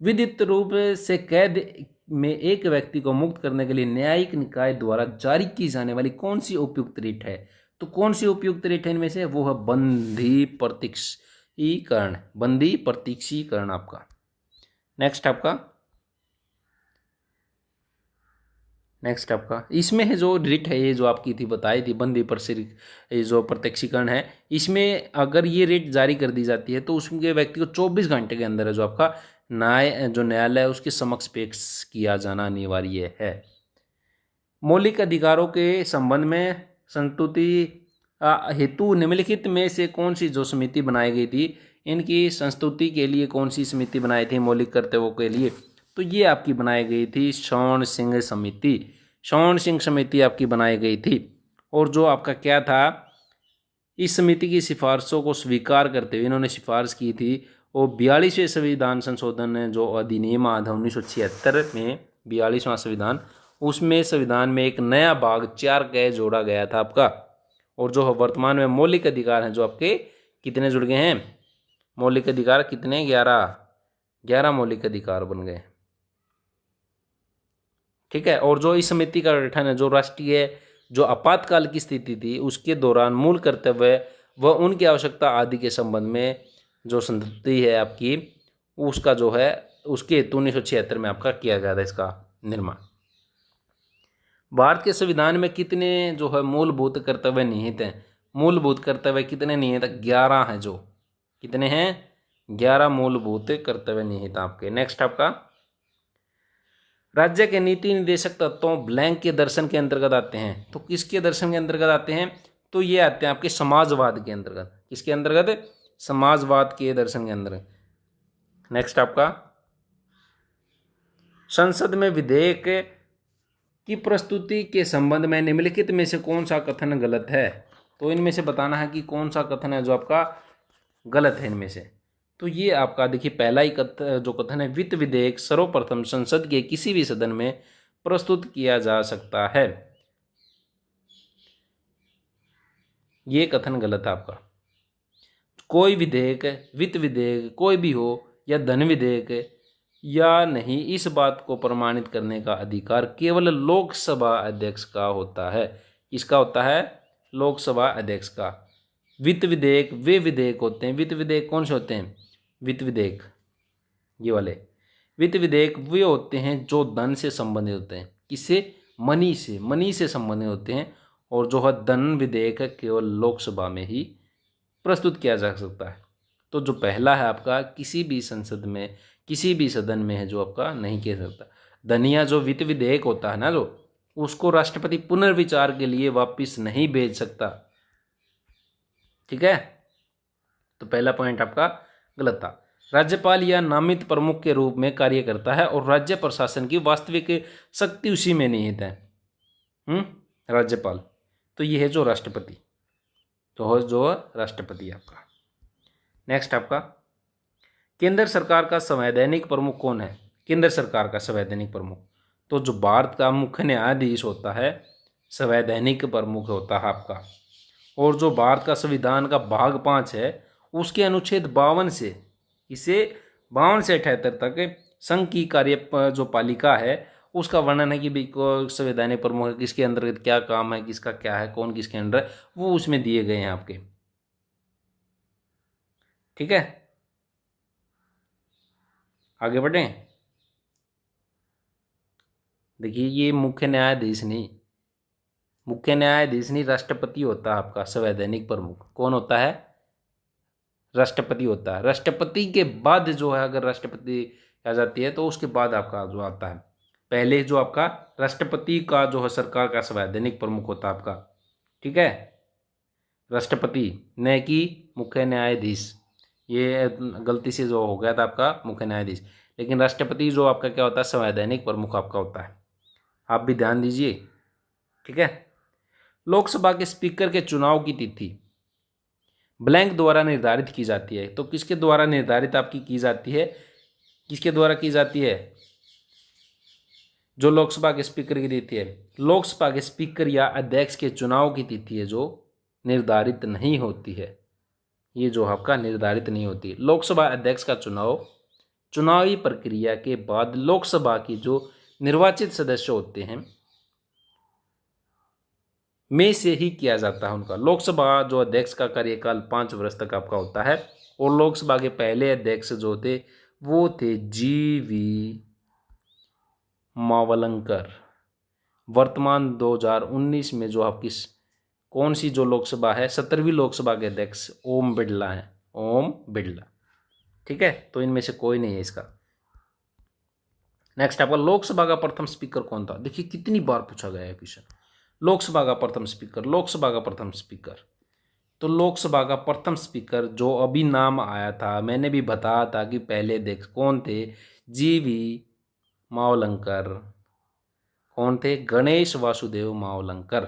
विधिक रूप से कैद में एक व्यक्ति को मुक्त करने के लिए न्यायिक निकाय द्वारा जारी की जाने वाली कौन सी उपयुक्त रिट है, तो कौन सी उपयुक्त रिट है इनमें से, वो है बंदी प्रत्यक्षीकरण, बंदी प्रत्यक्षीकरण आपका। नेक्स्ट आपका इसमें है जो रिट है, ये जो आपकी थी बताई थी बंदी ये जो प्रत्यक्षीकरण है, इसमें अगर ये रिट जारी कर दी जाती है तो उसके व्यक्ति को 24 घंटे के अंदर है जो आपका न्यायालय है उसके समक्ष पेश किया जाना अनिवार्य है। मौलिक अधिकारों के संबंध में संतुष्टि हेतु निम्नलिखित में से कौन सी जो समिति बनाई गई थी, इनकी संस्तुति के लिए कौन सी समिति बनाई थी मौलिक कर्तव्यों के लिए, तो ये आपकी बनाई गई थी स्वर्ण सिंह समिति, स्वर्ण सिंह समिति आपकी बनाई गई थी। और जो आपका क्या था, इस समिति की सिफारिशों को स्वीकार करते हुए इन्होंने सिफारिश की थी वो 42वें संविधान संशोधन जो अधिनियम आया था 1976 में, 42वां संविधान, उसमें संविधान में एक नया भाग 4 जोड़ा गया था आपका। और जो वर्तमान में मौलिक अधिकार हैं जो आपके कितने जुड़ गए हैं, मौलिक अधिकार कितने, 11 मौलिक अधिकार बन गए। ठीक है। और जो इस समिति का गठन है जो राष्ट्रीय जो आपातकाल की स्थिति थी उसके दौरान मूल कर्तव्य व उनकी आवश्यकता आदि के संबंध में जो संतुष्टि है आपकी, उसका जो है उसके हेतु 1976 में आपका किया गया था इसका निर्माण। भारत के संविधान में कितने जो है मूलभूत कर्तव्य निहित हैं, मूलभूत कर्तव्य कितने निहित हैं, 11 हैं। जो कितने हैं, 11 मूलभूत कर्तव्य निहित आपके। नेक्स्ट आपका, राज्य के नीति निर्देशक तत्वों ब्लैंक के दर्शन के अंतर्गत आते हैं। तो किसके दर्शन के अंतर्गत आते हैं, तो ये आते हैं आपके समाजवाद के अंतर्गत। किसके अंतर्गत, समाजवाद के दर्शन के अंतर्गत। नेक्स्ट आपका, संसद में विधेयक की प्रस्तुति के संबंध में निम्नलिखित में से कौन सा कथन गलत है। तो इनमें से बताना है कि कौन सा कथन है जो आपका गलत है इनमें से। तो ये आपका देखिए पहला ही जो कथन है, वित्त विधेयक सर्वप्रथम संसद के किसी भी सदन में प्रस्तुत किया जा सकता है, ये कथन गलत है आपका। कोई विधेयक, वित्त विधेयक कोई भी हो या धन विधेयक या नहीं, इस बात को प्रमाणित करने का अधिकार केवल लोकसभा अध्यक्ष का होता है। इसका होता है लोकसभा अध्यक्ष का। वित्त विधेयक वे विधेयक होते हैं, वित्त विधेयक कौन से होते हैं, वित्त विधेयक ये वाले वित्त विधेयक वे होते हैं जो धन से संबंधित होते हैं। किससे, मनी से संबंधित होते हैं। और जो है धन विधेयक केवल लोकसभा में ही प्रस्तुत किया जा सकता है। तो जो पहला है आपका, किसी भी संसद में किसी भी सदन में है जो आपका नहीं किया सकता। धनिया जो वित्त विधेयक होता है ना, जो उसको राष्ट्रपति पुनर्विचार के लिए वापस नहीं भेज सकता। ठीक है, तो पहला पॉइंट आपका गलत था। राज्यपाल या नामित प्रमुख के रूप में कार्य करता है और राज्य प्रशासन की वास्तविक शक्ति उसी में निहित है। राज्यपाल, तो ये है जो राष्ट्रपति, तो जो राष्ट्रपति आपका। नेक्स्ट आपका, केंद्र सरकार का संवैधानिक प्रमुख कौन है, केंद्र सरकार का संवैधानिक प्रमुख, तो जो भारत का मुख्य न्यायाधीश होता है संवैधानिक प्रमुख होता है आपका। और जो भारत का संविधान का भाग 5 है उसके अनुच्छेद 52 से इसे 52 से 78 तक संघ की कार्य जो पालिका है उसका वर्णन है कि भाई संवैधानिक प्रमुख है, किसके अंतर्गत क्या काम है, किसका क्या है, कौन किसके अंडर है, वो उसमें दिए गए हैं आपके। ठीक है, आगे बढ़ें। देखिए ये मुख्य न्यायाधीश नहीं राष्ट्रपति होता है आपका संवैधानिक प्रमुख। कौन होता है, राष्ट्रपति होता है। राष्ट्रपति के बाद जो है, अगर राष्ट्रपति आ जाती है तो उसके बाद आपका जो आता है, पहले जो आपका राष्ट्रपति का जो है सरकार का संवैधानिक प्रमुख होता है आपका। ठीक है, राष्ट्रपति न कि मुख्य न्यायाधीश, ये गलती से जो हो गया था आपका मुख्य न्यायाधीश, लेकिन राष्ट्रपति जो आपका क्या होता है, संवैधानिक प्रमुख आपका होता है। आप भी ध्यान दीजिए। ठीक है, लोकसभा के स्पीकर के चुनाव की तिथि ब्लैंक द्वारा निर्धारित की जाती है। तो किसके द्वारा निर्धारित आपकी की जाती है, किसके द्वारा की जाती है, जो लोकसभा के स्पीकर की तिथि है, लोकसभा के स्पीकर या अध्यक्ष के चुनाव की तिथि है जो निर्धारित नहीं होती है, ये जो आपका निर्धारित नहीं होती है। लोकसभा अध्यक्ष का चुनावी प्रक्रिया के बाद लोकसभा की जो निर्वाचित सदस्य होते हैं में से ही किया जाता है उनका। लोकसभा जो अध्यक्ष का कार्यकाल 5 वर्ष तक आपका होता है। और लोकसभा के पहले अध्यक्ष जो थे वो थे GV मावलंकर। वर्तमान 2019 में जो आपकी कौन सी जो लोकसभा है, 17वीं लोकसभा के अध्यक्ष ओम बिरला हैं, ओम बिरला। ठीक है, तो इनमें से कोई नहीं है इसका। नेक्स्ट आपका, लोकसभा का प्रथम स्पीकर कौन था। देखिए कितनी बार पूछा गया है क्वेश्चन, लोकसभा का प्रथम स्पीकर, लोकसभा का प्रथम स्पीकर। तो लोकसभा का प्रथम स्पीकर जो अभी नाम आया था, मैंने भी बताया था कि पहले देख कौन थे, GV मावलंकर। कौन थे, गणेश वासुदेव मावलंकर।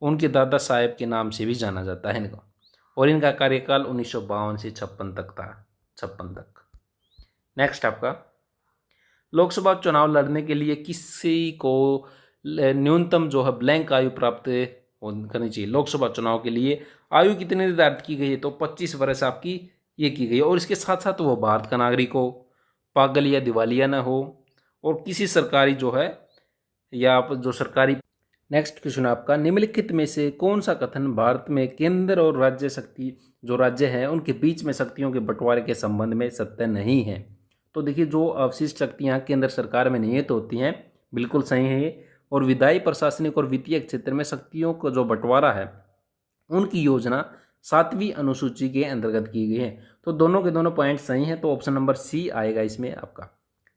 उनके दादा साहेब के नाम से भी जाना जाता है इनको। और इनका कार्यकाल 1952 से 56 तक था, 56 तक। नेक्स्ट आपका, लोकसभा चुनाव लड़ने के लिए किसी को न्यूनतम जो है ब्लैंक आयु प्राप्त करनी चाहिए। लोकसभा चुनाव के लिए आयु कितनी निर्धारित की गई है, तो 25 वर्ष आपकी ये की गई है। और इसके साथ साथ वो भारत का नागरिक हो, पागल या दिवालिया ना हो, और किसी सरकारी जो है या आप जो सरकारी। नेक्स्ट क्वेश्चन आपका, निम्नलिखित में से कौन सा कथन भारत में केंद्र और राज्य शक्ति जो राज्य हैं उनके बीच में शक्तियों के बंटवारे के संबंध में सत्य नहीं है। तो देखिए, जो अवशिष्ट शक्तियाँ केंद्र सरकार में निहित होती हैं, बिल्कुल सही है ये। और विधायी, प्रशासनिक और वित्तीय क्षेत्र में शक्तियों का जो बंटवारा है उनकी योजना 7वीं अनुसूची के अंतर्गत की गई है। तो दोनों के दोनों पॉइंट सही हैं, तो ऑप्शन नंबर सी आएगा इसमें आपका।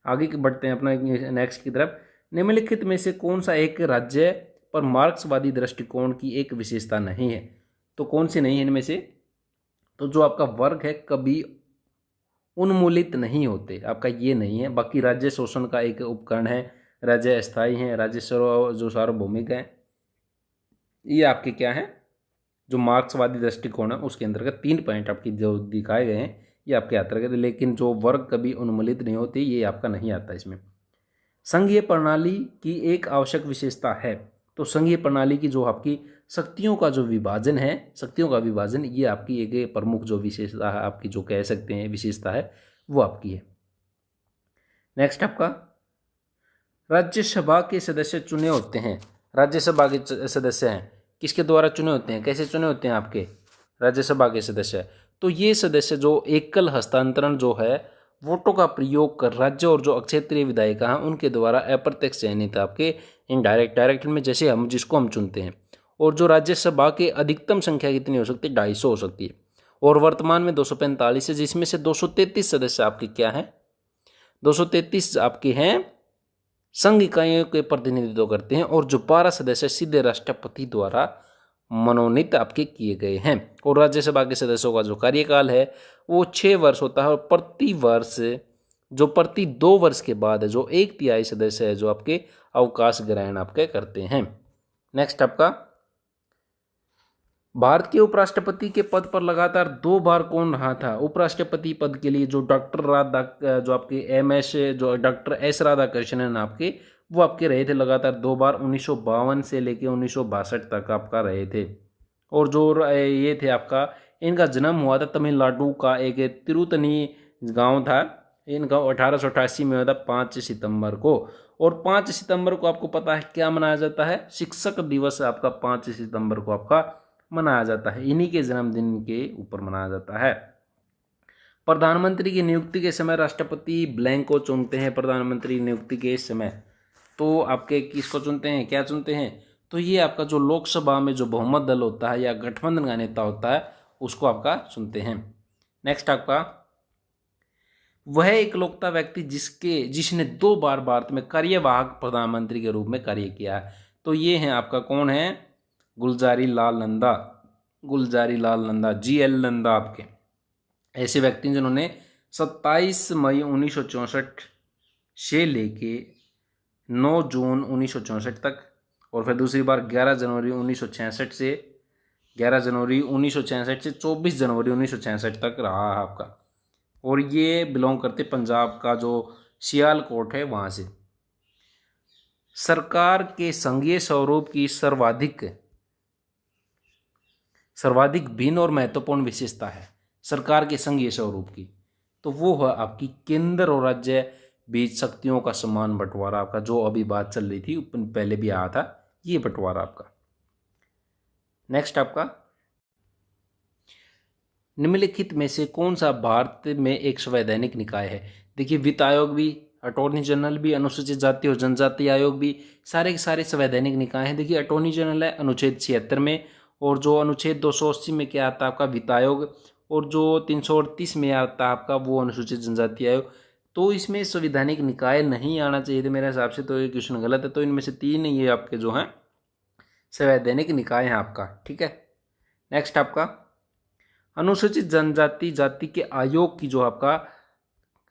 आगे बढ़ते हैं अपना नेक्स्ट की तरफ। निम्नलिखित में से कौन सा एक राज्य पर मार्क्सवादी दृष्टिकोण की एक विशेषता नहीं है, तो कौन सी नहीं है इनमें से, तो जो आपका वर्ग है कभी उन्मूलित नहीं होते, आपका ये नहीं है। बाकी राज्य शोषण का एक उपकरण है, राज्य अस्थायी हैं, राज्य जो सार्वभौमिक है, ये आपके क्या है, जो मार्क्सवादी दृष्टिकोण है उसके अंतर्गत 3 पॉइंट आपकी जो दिखाए गए हैं ये आपके अंतर्गत। लेकिन जो वर्ग कभी उन्मूलित नहीं होते ये आपका नहीं आता इसमें। संघीय प्रणाली की एक आवश्यक विशेषता है, तो संघीय प्रणाली की जो आपकी शक्तियों का जो विभाजन है, शक्तियों का विभाजन, ये आपकी एक प्रमुख जो विशेषता है आपकी, जो कह सकते हैं विशेषता है, वो आपकी है। नेक्स्ट आपका, राज्यसभा के सदस्य चुने होते हैं, राज्यसभा के सदस्य हैं किसके द्वारा चुने होते हैं, कैसे चुने होते हैं आपके राज्यसभा के सदस्य, तो ये सदस्य जो एकल हस्तांतरण जो है वोटों का प्रयोग कर राज्य और जो क्षेत्रीय विधायिका हैं उनके द्वारा अप्रत्यक्ष चयनित आपके इनडायरेक्ट, डायरेक्ट में जैसे हम जिसको हम चुनते हैं। और जो राज्यसभा के अधिकतम संख्या कितनी हो सकती है, 250 हो सकती है। और वर्तमान में 245 है, जिसमें से 233 सदस्य आपके क्या हैं, 233 आपके हैं संघ इकाइयों के प्रतिनिधित्व करते हैं, और जो 12 सदस्य सीधे राष्ट्रपति द्वारा मनोनीत आपके किए गए हैं। और राज्यसभा के सदस्यों का जो कार्यकाल है वो 6 वर्ष होता है, और प्रति वर्ष जो प्रति 2 वर्ष के बाद जो 1/3 सदस्य है जो आपके अवकाश ग्रहण आपके करते हैं। नेक्स्ट आपका, भारत के उपराष्ट्रपति के पद पर लगातार 2 बार कौन रहा था। उपराष्ट्रपति पद के लिए जो जो आपके MS जो डॉक्टर S राधाकृष्णन आपके, वो आपके रहे थे लगातार 2 बार, 1952 से लेके 1962 तक आपका रहे थे। और जो ये थे आपका, इनका जन्म हुआ था तमिलनाडु का एक तिरुतनी गांव था, इनका 1888 में हुआ था 5 सितंबर को। और 5 सितंबर को आपको पता है क्या मनाया जाता है, शिक्षक दिवस आपका 5 सितंबर को आपका मनाया जाता है, इन्हीं के जन्मदिन के ऊपर मनाया जाता है। प्रधानमंत्री की नियुक्ति के समय राष्ट्रपति ब्लैंक को चुनते हैं, प्रधानमंत्री नियुक्ति के समय तो आपके किसको चुनते हैं, क्या चुनते हैं, तो ये आपका जो लोकसभा में जो बहुमत दल होता है या गठबंधन का नेता होता है उसको आपका चुनते हैं। नेक्स्ट आपका, वह एकलौता व्यक्ति जिसने 2 बार भारत में कार्यवाहक प्रधानमंत्री के रूप में कार्य किया है, तो ये हैं आपका कौन है, गुलजारी लाल नंदा, गुलजारी लाल नंदा, GL नंदा आपके ऐसे व्यक्ति जिन्होंने 27 मई 1964 से लेके 9 जून 1964 तक, और फिर दूसरी बार 11 जनवरी 1966 से 24 जनवरी 1966 तक रहा है आपका। और ये बिलोंग करते पंजाब का जो सियालकोट है वहाँ से। सरकार के संघीय स्वरूप की सर्वाधिक भिन्न और महत्वपूर्ण विशेषता है सरकार के संघीय स्वरूप की, तो वो है आपकी केंद्र और राज्य बीच शक्तियों का समान बंटवारा आपका, जो अभी बात चल रही थी पहले भी आया था ये बंटवारा आपका। नेक्स्ट आपका, निम्नलिखित में से कौन सा भारत में एक संवैधानिक निकाय है। देखिए, वित्त आयोग भी, अटॉर्नी जनरल भी, अनुसूचित जाति और जनजाति आयोग भी, सारे के सारे संवैधानिक निकाय हैं। देखिए, अटॉर्नी जनरल है अनुच्छेद 76 में, और जो अनुच्छेद 280 में क्या आता है आपका वित्त आयोग, और जो 338 में आता है आपका वो अनुसूचित जनजाति आयोग। तो इसमें संवैधानिक निकाय नहीं आना चाहिए थे मेरे हिसाब से, तो ये क्वेश्चन गलत है। तो इनमें से 3 ये आपके जो हैं संवैधानिक निकाय हैं आपका, ठीक है। नेक्स्ट आपका, अनुसूचित जनजाति जाति के आयोग की जो आपका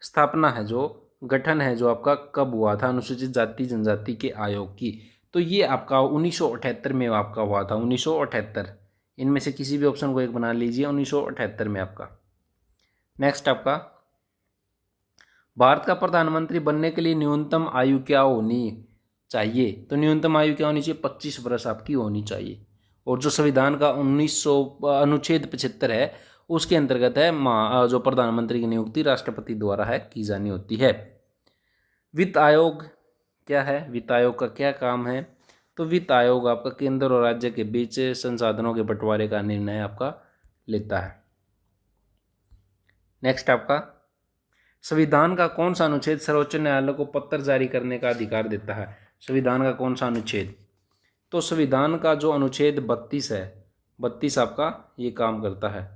स्थापना है, जो गठन है जो आपका कब हुआ था अनुसूचित जाति जनजाति के आयोग की, तो ये आपका 1978 में आपका हुआ था, 1978। इनमें से किसी भी ऑप्शन को एक बना लीजिए, 1978 में आपका। नेक्स्ट आपका, भारत का प्रधानमंत्री बनने के लिए न्यूनतम आयु क्या होनी चाहिए? तो न्यूनतम आयु क्या होनी चाहिए? 25 वर्ष आपकी होनी चाहिए। और जो संविधान का 1900 अनुच्छेद 75 है उसके अंतर्गत है जो प्रधानमंत्री की नियुक्ति राष्ट्रपति द्वारा है की जानी होती है। वित्त आयोग क्या है? वित्त आयोग का क्या काम है? तो वित्त आयोग आपका केंद्र और राज्य के बीच संसाधनों के बंटवारे का निर्णय आपका लेता है। नेक्स्ट आपका, संविधान का कौन सा अनुच्छेद सर्वोच्च न्यायालय को पत्र जारी करने का अधिकार देता है? संविधान का कौन सा अनुच्छेद? तो संविधान का जो अनुच्छेद 32 है, 32 आपका ये काम करता है।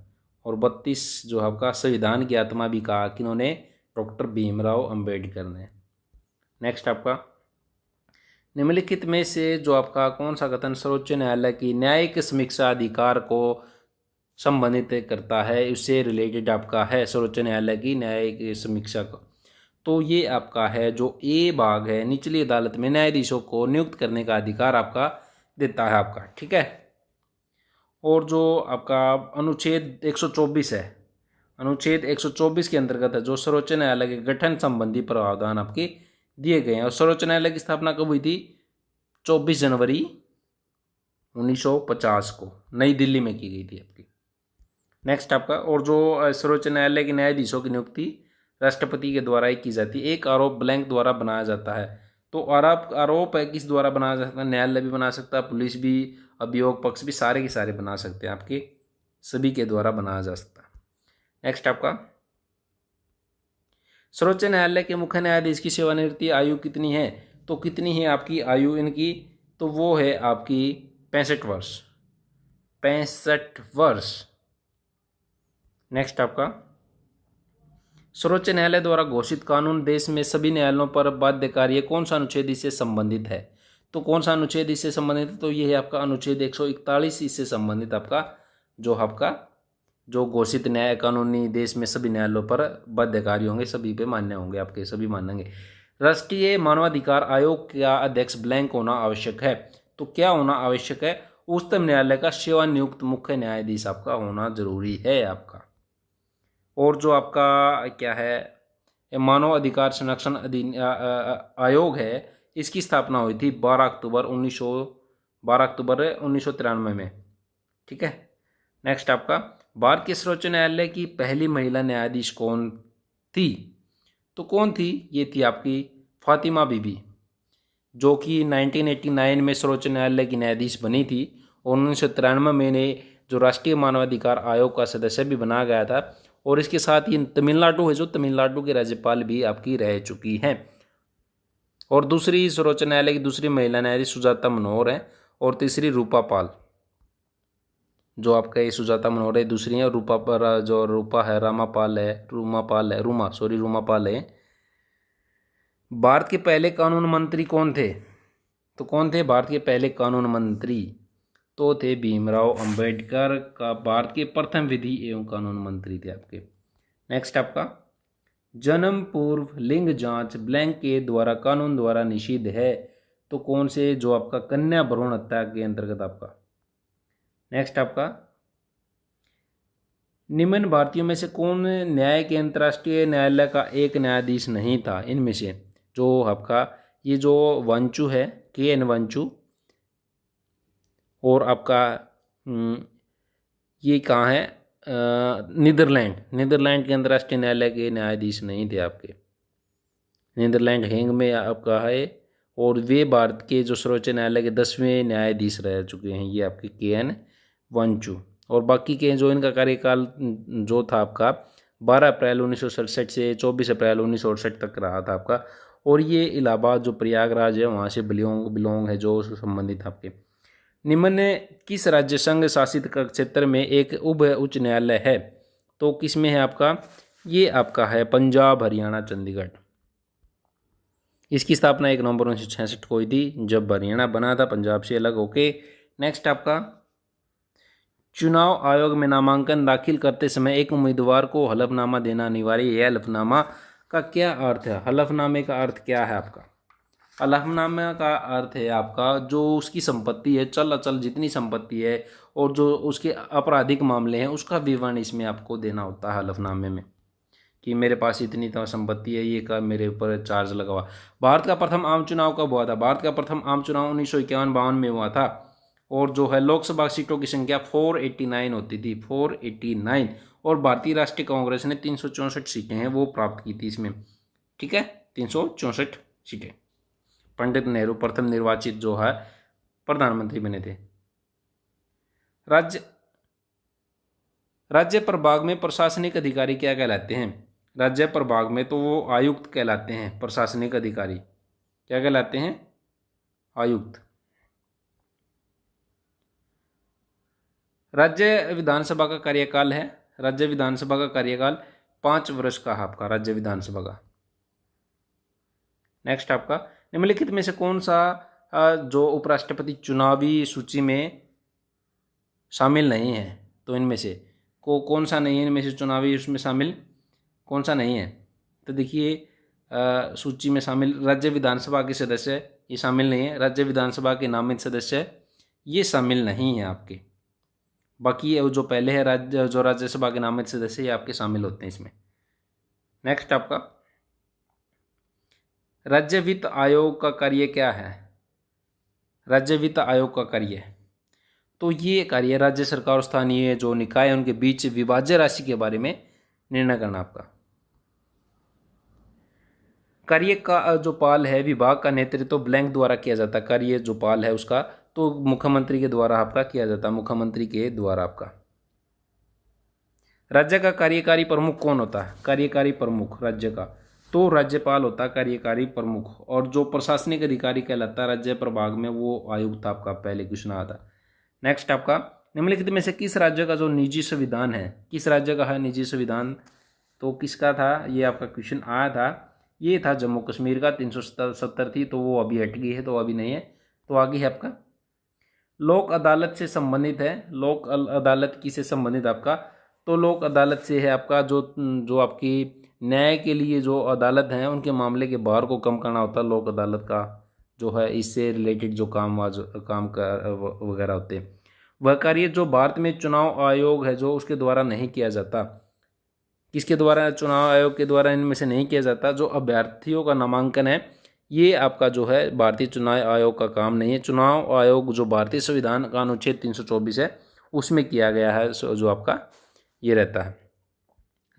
और 32 जो आपका संविधान की आत्मा भी कहा किन्होंने? डॉक्टर भीमराव अंबेडकर ने। नेक्स्ट आपका, निम्नलिखित में से जो आपका कौन सा कथन सर्वोच्च न्यायालय की न्यायिक समीक्षा अधिकार को संबंधित करता है, उससे रिलेटेड आपका है सर्वोच्च न्यायालय की न्यायिक समीक्षा को? तो ये आपका है जो ए भाग है, निचली अदालत में न्यायाधीशों को नियुक्त करने का अधिकार आपका देता है आपका, ठीक है। और जो आपका अनुच्छेद 124 है, अनुच्छेद 124 के अंतर्गत है जो सर्वोच्च न्यायालय के गठन संबंधी प्रावधान आपके दिए गए हैं। और सर्वोच्च न्यायालय की स्थापना कब हुई थी? 24 जनवरी 1950 को नई दिल्ली में की गई थी आपकी। नेक्स्ट आपका, और जो सर्वोच्च न्यायालय के न्यायाधीशों की नियुक्ति राष्ट्रपति के द्वारा ही की जाती है। एक आरोप ब्लैंक द्वारा बनाया जाता है। तो आरोप है किस द्वारा बनाया जा सकता है? न्यायालय भी बना सकता है, पुलिस भी, अभियोग पक्ष भी, सारे के सारे बना सकते हैं, आपके सभी के द्वारा बनाया जा सकता है। नेक्स्ट आपका, सर्वोच्च न्यायालय के मुख्य न्यायाधीश की सेवानिवृत्ति आयु कितनी है? तो कितनी है आपकी आयु इनकी? तो वो है आपकी 65 वर्ष, 65 वर्ष। नेक्स्ट आपका, सर्वोच्च न्यायालय द्वारा घोषित कानून देश में सभी न्यायालयों पर बाध्यकारी है। कौन सा अनुच्छेद इससे संबंधित है? तो कौन सा अनुच्छेद इससे संबंधित है? तो ये है आपका अनुच्छेद 141 इससे संबंधित आपका जो घोषित न्याय कानूनी देश में सभी न्यायालयों पर बाध्यकारी होंगे, सभी पे मान्य होंगे, आपके सभी मानेंगे। राष्ट्रीय मानवाधिकार आयोग का अध्यक्ष ब्लैंक होना आवश्यक है। तो क्या होना आवश्यक है? उच्चतम न्यायालय का सेवानियुक्त मुख्य न्यायाधीश आपका होना जरूरी है आपका। और जो आपका क्या है, मानव अधिकार संरक्षण आयोग है, इसकी स्थापना हुई थी 12 अक्टूबर 1993 में, ठीक है। नेक्स्ट आपका, भारत के सर्वोच्च न्यायालय की पहली महिला न्यायाधीश कौन थी? तो कौन थी? ये थी आपकी फातिमा बीबी, जो कि 1989 में सर्वोच्च न्यायालय की न्यायाधीश बनी थी। और 1993 में जो राष्ट्रीय मानवाधिकार आयोग का सदस्य भी बनाया गया था। और इसके साथ ही तमिलनाडु है, जो तमिलनाडु के राज्यपाल भी आपकी रह चुकी हैं। और दूसरी सर्वोच्च न्यायालय की दूसरी महिला न्यायाधीश सुजाता मनोहर है। और तीसरी रूपा पाल, जो आपका ये सुजाता मनोहर है दूसरी है। रूपा पर जो रूपा है रूमापाल है। भारत के पहले कानून मंत्री कौन थे? तो कौन थे भारत के पहले कानून मंत्री? तो थे भीमराव अंबेडकर का भारत के प्रथम विधि एवं कानून मंत्री थे आपके। नेक्स्ट आपका, जन्म पूर्व लिंग जांच ब्लैंक के द्वारा कानून द्वारा निषिद्ध है। तो कौन से? जो आपका कन्या भ्रूण हत्या के अंतर्गत आपका। नेक्स्ट आपका, निम्न भारतीयों में से कौन न्याय के अंतर्राष्ट्रीय न्यायालय का एक न्यायाधीश नहीं था? इनमें से जो आपका ये जो वांचू है, KN वांचू, और आपका ये कहाँ है? नीदरलैंड के अंतर्राष्ट्रीय न्यायालय के न्यायाधीश नहीं थे आपके। नीदरलैंड हेंग में आपका है। और वे भारत के जो सर्वोच्च न्यायालय के 10वें न्यायाधीश रह चुके हैं, ये आपके KN वांचू। और बाकी के जो इनका कार्यकाल जो था आपका 12 अप्रैल 1967 से 24 अप्रैल 1968 तक रहा था आपका। और ये इलाहाबाद जो प्रयागराज है वहाँ से बिलोंग है, जो संबंधित आपके। निम्न किस राज्य संघ शासित क्षेत्र में एक उच्च न्यायालय है? तो किस में है आपका? ये आपका है पंजाब, हरियाणा, चंडीगढ़। इसकी स्थापना 1 नवंबर 1966 को हुई थी, जब हरियाणा बना था पंजाब से अलग होके। नेक्स्ट आपका, चुनाव आयोग में नामांकन दाखिल करते समय एक उम्मीदवार को हलफनामा देना अनिवार्य है। हलफनामा का क्या अर्थ है? हलफनामे का अर्थ क्या है आपका? हलफनामा का अर्थ है आपका जो उसकी संपत्ति है, चल अचल जितनी संपत्ति है और जो उसके आपराधिक मामले हैं उसका विवरण इसमें आपको देना होता है हलफनामे में, कि मेरे पास इतनी तो संपत्ति है, ये का मेरे ऊपर चार्ज लगा हुआ। भारत का प्रथम आम चुनाव कब हुआ था? भारत का प्रथम आम चुनाव 1951-52 में हुआ था। और जो है लोकसभा सीटों की संख्या 489 होती थी, 489। और भारतीय राष्ट्रीय कांग्रेस ने 364 सीटें हैं वो प्राप्त की थी इसमें, ठीक है, 364 सीटें। पंडित नेहरू प्रथम निर्वाचित जो है प्रधानमंत्री बने थे। राज्य प्रभाग में प्रशासनिक अधिकारी क्या कहलाते हैं? राज्य प्रभाग में तो वो आयुक्त कहलाते हैं। प्रशासनिक अधिकारी क्या कहलाते हैं? आयुक्त। राज्य विधानसभा का कार्यकाल है, राज्य विधानसभा का कार्यकाल 5 वर्ष का है आपका राज्य विधानसभा का। नेक्स्ट आपका निम्नलिखित में से कौन सा जो उपराष्ट्रपति चुनावी सूची में शामिल नहीं है? तो इनमें से कौन सा नहीं है? इनमें से चुनावी उसमें शामिल कौन सा नहीं है? तो देखिए सूची में शामिल राज्य विधानसभा के सदस्य ये शामिल नहीं है, राज्य विधानसभा के नामित सदस्य ये शामिल नहीं है आपके। बाकी जो पहले है राज्यसभा के नामित सदस्य ये आपके शामिल होते हैं इसमें। नेक्स्ट आपका राज्य वित्त आयोग का कार्य क्या है? राज्य वित्त आयोग का कार्य तो ये कार्य राज्य सरकार और स्थानीय जो निकाय है उनके बीच विभाज्य राशि के बारे में निर्णय करना आपका। कार्य का जो पाल है विभाग का नेतृत्व तो ब्लैंक द्वारा किया जाता है। कार्य जो पाल है उसका तो मुख्यमंत्री के द्वारा आपका किया जाता है, मुख्यमंत्री के द्वारा आपका। राज्य का कार्यकारी प्रमुख कौन होता है? कार्यकारी प्रमुख राज्य का तो राज्यपाल होता है कार्यकारी प्रमुख। और जो प्रशासनिक अधिकारी कहलाता है राज्य प्रभाग में वो आयुक्त आपका। पहले क्वेश्चन आया था। नेक्स्ट आपका निम्नलिखित में से किस राज्य का जो निजी संविधान है, किस राज्य का है निजी संविधान? तो किसका था ये आपका क्वेश्चन आया था, ये था जम्मू कश्मीर का। 370 थी तो वो अभी हट गई है तो अभी नहीं है। तो आगे है आपका लोक अदालत से संबंधित है। लोक अदालत किससे संबंधित आपका? तो लोक अदालत से है आपका जो आपकी न्याय के लिए जो अदालत हैं उनके मामले के भार को कम करना होता है। लोक अदालत का जो है इससे रिलेटेड जो काम वगैरह होते हैं वह कार्य जो भारत में चुनाव आयोग है जो उसके द्वारा नहीं किया जाता। किसके द्वारा? चुनाव आयोग के द्वारा इनमें से नहीं किया जाता। जो अभ्यर्थियों का नामांकन है ये आपका जो है भारतीय चुनाव आयोग का काम नहीं है। चुनाव आयोग जो भारतीय संविधान का अनुच्छेद 324 है उसमें किया गया है जो आपका ये रहता है।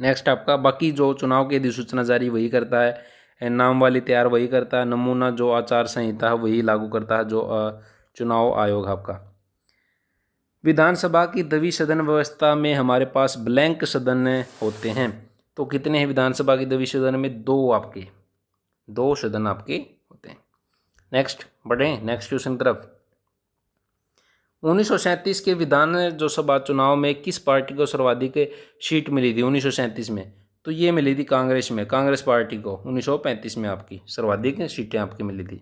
नेक्स्ट आपका बाकी जो चुनाव की अधिसूचना जारी वही करता है, नामवाली तैयार वही करता है, नमूना जो आचार संहिता है वही लागू करता है जो चुनाव आयोग आपका। विधानसभा की द्विसदन व्यवस्था में हमारे पास ब्लैंक सदन होते हैं। तो कितने हैं विधानसभा की द्विसदन में? 2 आपके 2 सदन आपके होते हैं। नेक्स्ट बढ़े नेक्स्ट क्वेश्चन तरफ। 1937 के विधान जो सभा चुनाव में किस पार्टी को सर्वाधिक सीट मिली थी? 1937 में तो ये मिली थी कांग्रेस में, कांग्रेस पार्टी को 1935 में आपकी सर्वाधिक सीटें आपकी मिली थी।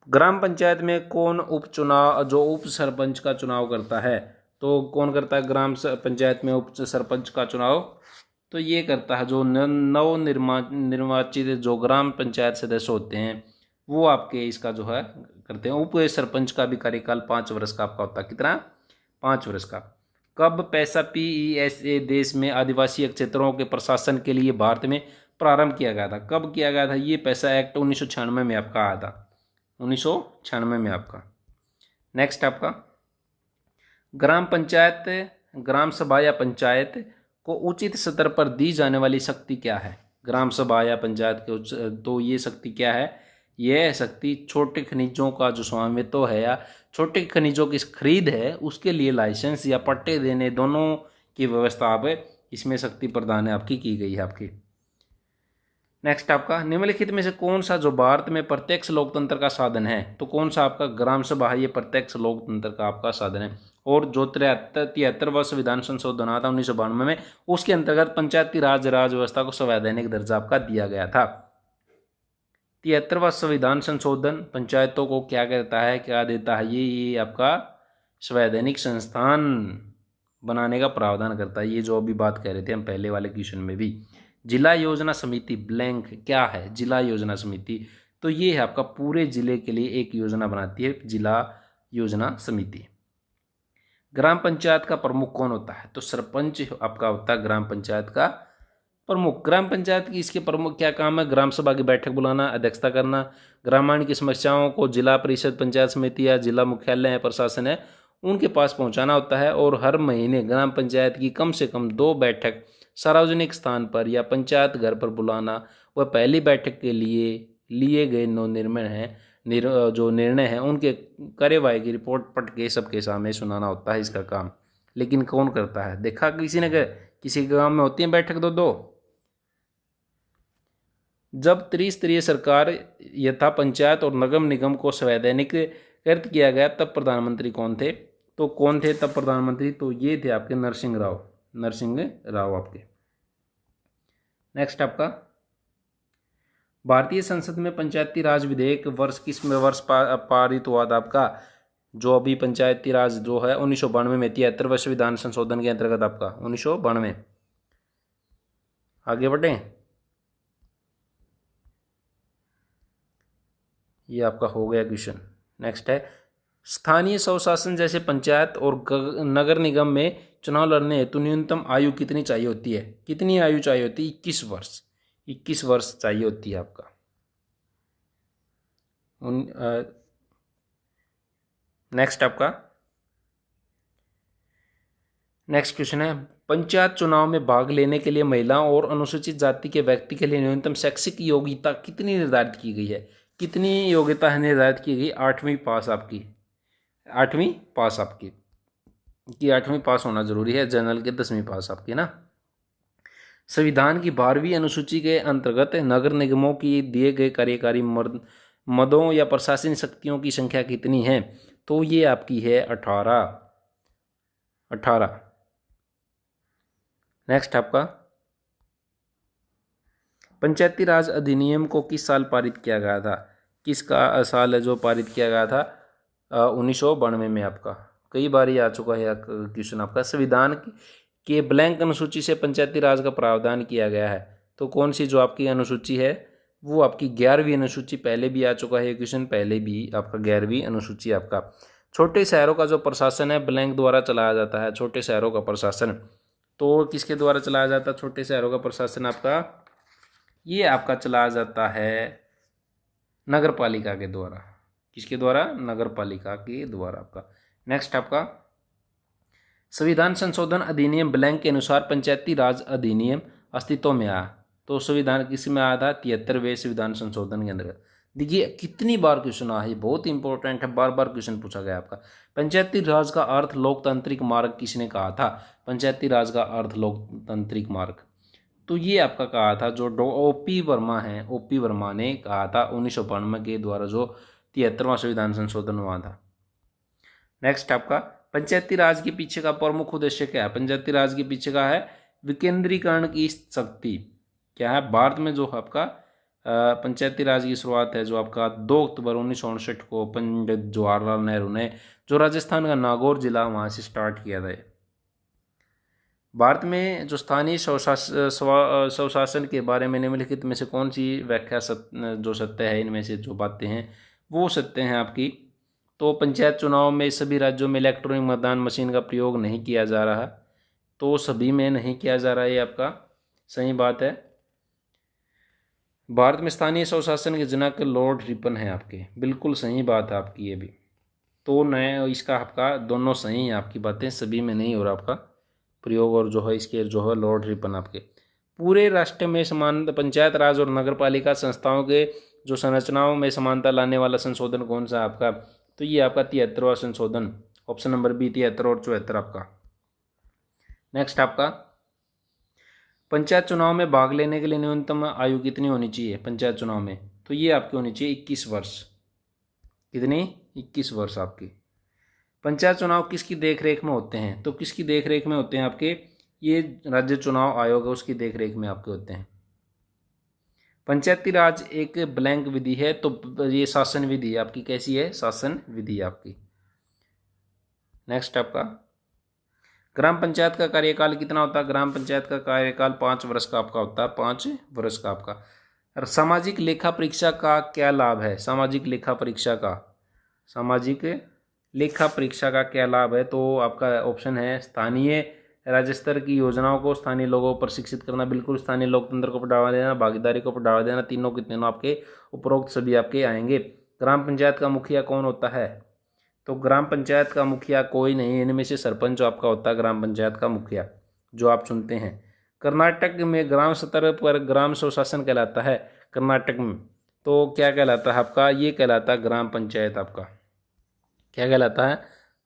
ग्राम पंचायत में कौन उपचुनाव जो उप सरपंच का चुनाव करता है? तो कौन करता है ग्राम पंचायत में उप सरपंच का चुनाव? तो ये करता है जो नव निर्वाचित जो ग्राम पंचायत सदस्य होते हैं वो आपके इसका जो है करते हैं। उप सरपंच का भी कार्यकाल 5 वर्ष का आपका होता है। कितना? 5 वर्ष का। कब पैसा PESA देश में आदिवासी क्षेत्रों के प्रशासन के लिए भारत में प्रारंभ किया गया था? कब किया गया था? ये पैसा एक्ट 1996 में आपका आया था, 1996 में आपका। नेक्स्ट आपका ग्राम पंचायत, ग्राम सभा या पंचायत को उचित स्तर पर दी जाने वाली शक्ति क्या है? ग्राम सभा या पंचायत के तो ये शक्ति क्या है? यह शक्ति छोटे खनिजों का जो स्वामित्व है या छोटे खनिजों की खरीद है उसके लिए लाइसेंस या पट्टे देने दोनों की व्यवस्था आप इसमें शक्ति प्रदान है आपकी की गई है आपकी। नेक्स्ट आपका निम्नलिखित में से कौन सा जो भारत में प्रत्यक्ष लोकतंत्र का साधन है? तो कौन सा आपका ग्राम सभा है? ये प्रत्यक्ष लोकतंत्र का आपका साधन है। और जो 73वां संविधान संशोधन आता 1992 में उसके अंतर्गत पंचायती राज व्यवस्था को संवैधानिक दर्जा आपका दिया गया था। 73वां संविधान संशोधन पंचायतों को क्या कहता है, क्या देता है? ये आपका संवैधानिक संस्थान बनाने का प्रावधान करता है। ये जो अभी बात कह रहे थे हम पहले वाले क्वेश्चन में भी। जिला योजना समिति ब्लैंक क्या है? जिला योजना समिति तो ये है आपका पूरे जिले के लिए एक योजना बनाती है जिला योजना समिति। ग्राम पंचायत का प्रमुख कौन होता है? तो सरपंच आपका होता है ग्राम पंचायत का प्रमुख। ग्राम पंचायत की इसके प्रमुख क्या काम है? ग्राम सभा की बैठक बुलाना, अध्यक्षता करना, ग्रामीण की समस्याओं को जिला परिषद, पंचायत समिति या जिला मुख्यालय या प्रशासन है उनके पास पहुंचाना होता है। और हर महीने ग्राम पंचायत की कम से कम 2 बैठक सार्वजनिक स्थान पर या पंचायत घर पर बुलाना। वह पहली बैठक के लिए लिए गए जो निर्णय हैं उनके कार्यवाही की रिपोर्ट पढ़ के सबके सामने सुनाना होता है इसका काम। लेकिन कौन करता है? देखा किसी ने किसी गांव में होती है बैठक 2-2। जब त्रिस्तरीय सरकार यथा पंचायत और नगर निगम को संवैधानिकीकृत किया गया तब प्रधानमंत्री कौन थे? तो कौन थे तब प्रधानमंत्री? तो ये थे आपके नरसिंह राव आपके। नेक्स्ट आपका भारतीय संसद में पंचायती राज विधेयक वर्ष किस वर्ष पारित हुआ था आपका? जो अभी पंचायती राज जो है 1992 में 73वें संविधान संशोधन के अंतर्गत आपका 1992। आगे बढ़े, ये आपका हो गया क्वेश्चन। नेक्स्ट है स्थानीय स्वशासन जैसे पंचायत और नगर निगम में चुनाव लड़ने हेतु न्यूनतम आयु कितनी चाहिए होती है? कितनी आयु चाहिए होती है? 21 वर्ष। 21 वर्ष चाहिए होती है आपका। नेक्स्ट क्वेश्चन है पंचायत चुनाव में भाग लेने के लिए महिलाओं और अनुसूचित जाति के व्यक्ति के लिए न्यूनतम शैक्षिक योग्यता कितनी निर्धारित की गई है? कितनी योग्यता है निर्धारित की गई? 8वीं पास आपकी। 8वीं पास आपकी कि 8वीं पास होना जरूरी है। जनरल के 10वीं पास आपकी ना। संविधान की 12वीं अनुसूची के अंतर्गत नगर निगमों की दिए गए कार्यकारी मदों या प्रशासनिक शक्तियों की संख्या कितनी है? तो ये आपकी है 18। नेक्स्ट आपका पंचायती राज अधिनियम को किस साल पारित किया गया था? किसका साल है जो पारित किया गया था? 1992 में आपका। कई बार ये आ चुका है क्वेश्चन आपका। संविधान के ब्लैंक अनुसूची से पंचायती राज का प्रावधान किया गया है। तो कौन सी जो आपकी अनुसूची है? वो आपकी 11वीं अनुसूची। पहले भी आ चुका है ये क्वेश्चन, पहले भी आपका 11वीं अनुसूची आपका। छोटे शहरों का जो प्रशासन है ब्लैंक द्वारा चलाया जाता है। छोटे शहरों का प्रशासन तो किसके द्वारा चलाया जाता है? छोटे शहरों का प्रशासन आपका ये आपका चलाया जाता है नगर पालिका के द्वारा। किसके द्वारा? नगर पालिका के द्वारा आपका। नेक्स्ट आपका संविधान संशोधन अधिनियम ब्लैंक के अनुसार पंचायती राज अधिनियम अस्तित्व में आया। तो संविधान किस में आया था? 73वें संविधान संशोधन के अंतर्गत। देखिए कितनी बार क्वेश्चन आया है, बहुत इंपॉर्टेंट है, बार बार क्वेश्चन पूछा गया आपका। पंचायती राज का अर्थ लोकतांत्रिक मार्ग किसने कहा था? पंचायती राज का अर्थ लोकतांत्रिक मार्ग तो ये आपका कहा था जो ओपी वर्मा है, ओपी वर्मा ने कहा था 1992 के द्वारा जो 73वां संविधान संशोधन हुआ था। नेक्स्ट आपका पंचायती राज के पीछे का प्रमुख उद्देश्य क्या है? पंचायती राज के पीछे का है विकेंद्रीकरण की शक्ति। क्या है? भारत में जो आपका पंचायती राज की शुरुआत है जो आपका 2 अक्टूबर 1959 को पंडित जवाहरलाल नेहरू ने जो राजस्थान का नागौर जिला वहाँ से स्टार्ट किया था। भारत में जो स्थानीय स्वशासन के बारे में निम्नलिखित में से कौन सी व्याख्या जो सत्य है? इनमें से जो बातें हैं वो सत्य हैं आपकी। तो पंचायत चुनाव में सभी राज्यों में इलेक्ट्रॉनिक मतदान मशीन का प्रयोग नहीं किया जा रहा, तो सभी में नहीं किया जा रहा है, ये आपका सही बात है। भारत में स्थानीय स्वशासन के जनक लॉर्ड रिपन है आपके, बिल्कुल सही बात है आपकी ये भी। तो नए इसका आपका दोनों सही है आपकी बातें, सभी में नहीं हो रहा आपका प्रयोग, और जो है इसके जो है लॉर्ड रिपन आपके। पूरे राष्ट्र में समान पंचायत राज और नगर पालिका संस्थाओं के जो संरचनाओं में समानता लाने वाला संशोधन कौन सा आपका? तो ये आपका 73वां संशोधन, ऑप्शन नंबर बी 73 और 74 आपका। नेक्स्ट आपका पंचायत चुनाव में भाग लेने के लिए न्यूनतम आयु कितनी होनी चाहिए पंचायत चुनाव में? तो ये आपकी होनी चाहिए 21 वर्ष। कितनी? 21 वर्ष आपकी। पंचायत चुनाव किसकी देखरेख में होते हैं? तो किसकी देखरेख में होते हैं आपके? ये राज्य चुनाव आयोग है उसकी देखरेख में आपके होते हैं। पंचायती राज एक ब्लैंक विधि है, तो ये शासन विधि है आपकी। कैसी है? शासन विधि आपकी। नेक्स्ट आपका ग्राम पंचायत का कार्यकाल कितना होता है? ग्राम पंचायत का कार्यकाल 5 वर्ष का आपका होता है, 5 वर्ष का आपका। और सामाजिक लेखा परीक्षा का क्या लाभ है? सामाजिक लेखा परीक्षा का, सामाजिक लेखा परीक्षा का क्या लाभ है? तो आपका ऑप्शन है स्थानीय राज्य स्तर की योजनाओं को स्थानीय लोगों पर शिक्षित करना, बिल्कुल स्थानीय लोकतंत्र को बढ़ावा देना, भागीदारी को बढ़ावा देना, तीनों के तीनों आपके उपरोक्त सभी आपके आएंगे। ग्राम पंचायत का मुखिया कौन होता है? तो ग्राम पंचायत का मुखिया कोई नहीं, इनमें से सरपंच आपका होता है ग्राम पंचायत का मुखिया जो आप चुनते हैं। कर्नाटक में ग्राम स्तर पर ग्राम स्वशासन कहलाता है कर्नाटक में, तो क्या कहलाता है आपका? ये कहलाता है ग्राम पंचायत। आपका क्या कहलाता है?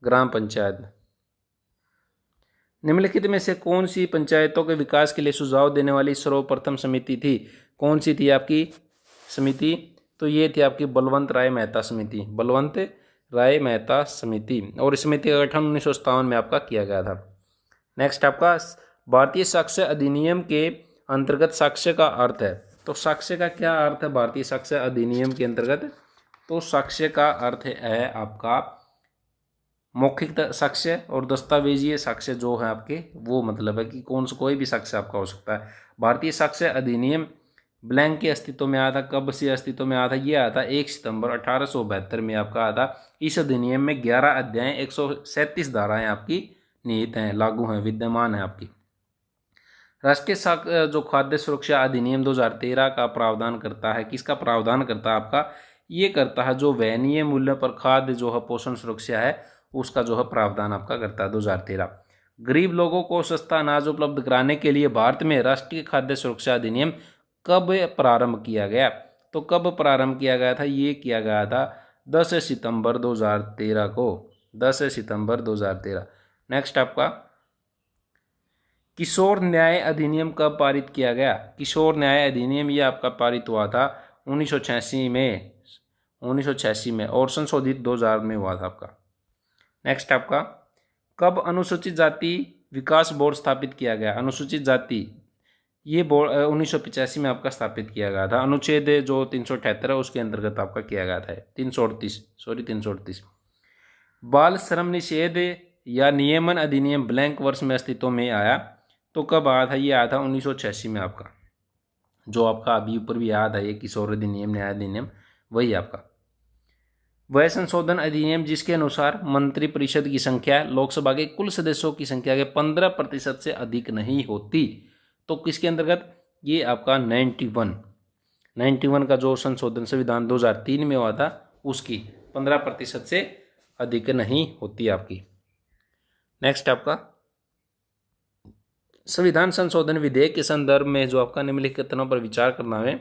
ग्राम पंचायत। निम्नलिखित में से कौन सी पंचायतों के विकास के लिए सुझाव देने वाली सर्वप्रथम समिति थी? कौन सी थी आपकी समिति? तो ये थी आपकी बलवंत राय मेहता समिति, बलवंत राय मेहता समिति। और इस समिति का गठन 1957 में आपका किया गया था। नेक्स्ट आपका भारतीय साक्ष्य अधिनियम के अंतर्गत साक्ष्य का अर्थ है। तो साक्ष्य का क्या अर्थ है भारतीय साक्ष्य अधिनियम के अंतर्गत? तो साक्ष्य का अर्थ है आपका मौखिक साक्ष्य और दस्तावेजीय साक्ष्य जो है आपके, वो मतलब है कि कौन सा कोई भी साक्ष्य आपका हो सकता है। भारतीय साक्ष्य अधिनियम ब्लैंक के अस्तित्व में आया था। कब से अस्तित्व में आया था? ये आया था 1 सितंबर 1872 में आपका आया था। इस अधिनियम में 11 अध्याय 137 धाराएं आपकी निहित हैं, लागू हैं, विद्यमान है आपकी। राष्ट्रीय जो खाद्य सुरक्षा अधिनियम 2013 का प्रावधान करता है, किसका प्रावधान करता है आपका? ये करता है जो वहनीय मूल्य पर खाद्य जो है पोषण सुरक्षा है उसका जो है प्रावधान आपका करता है 2013। गरीब लोगों को सस्ता अनाज उपलब्ध कराने के लिए भारत में राष्ट्रीय खाद्य सुरक्षा अधिनियम कब प्रारंभ किया गया? तो कब प्रारंभ किया गया था? ये किया गया था 10 सितंबर 2013 को, 10 सितंबर 2013। नेक्स्ट आपका किशोर न्याय अधिनियम कब पारित किया गया? किशोर न्याय अधिनियम ये आपका पारित हुआ था 1986 में, 1986 में, और संशोधित 2000 में हुआ था आपका। नेक्स्ट आपका कब अनुसूचित जाति विकास बोर्ड स्थापित किया गया? अनुसूचित जाति ये बोर्ड 1985 में आपका स्थापित किया गया था। अनुच्छेद जो 378 है उसके अंतर्गत आपका किया गया था, 338। बाल श्रम निषेध या नियमन अधिनियम ब्लैंक वर्ष में अस्तित्व में आया, तो कब आया था? ये आया था 1986 में आपका, जो आपका अभी ऊपर भी याद है ये किशोर अधिनियम न्याय अधिनियम, वही आपका। वह संशोधन अधिनियम जिसके अनुसार मंत्रिपरिषद की संख्या लोकसभा के कुल सदस्यों की संख्या के 15% से अधिक नहीं होती, तो किसके अंतर्गत? ये आपका 91 का जो संशोधन संविधान 2003 में हुआ था उसकी 15% से अधिक नहीं होती आपकी। नेक्स्ट आपका संविधान संशोधन विधेयक के संदर्भ में जो आपका निम्नलिखित कथनों पर विचार करना है,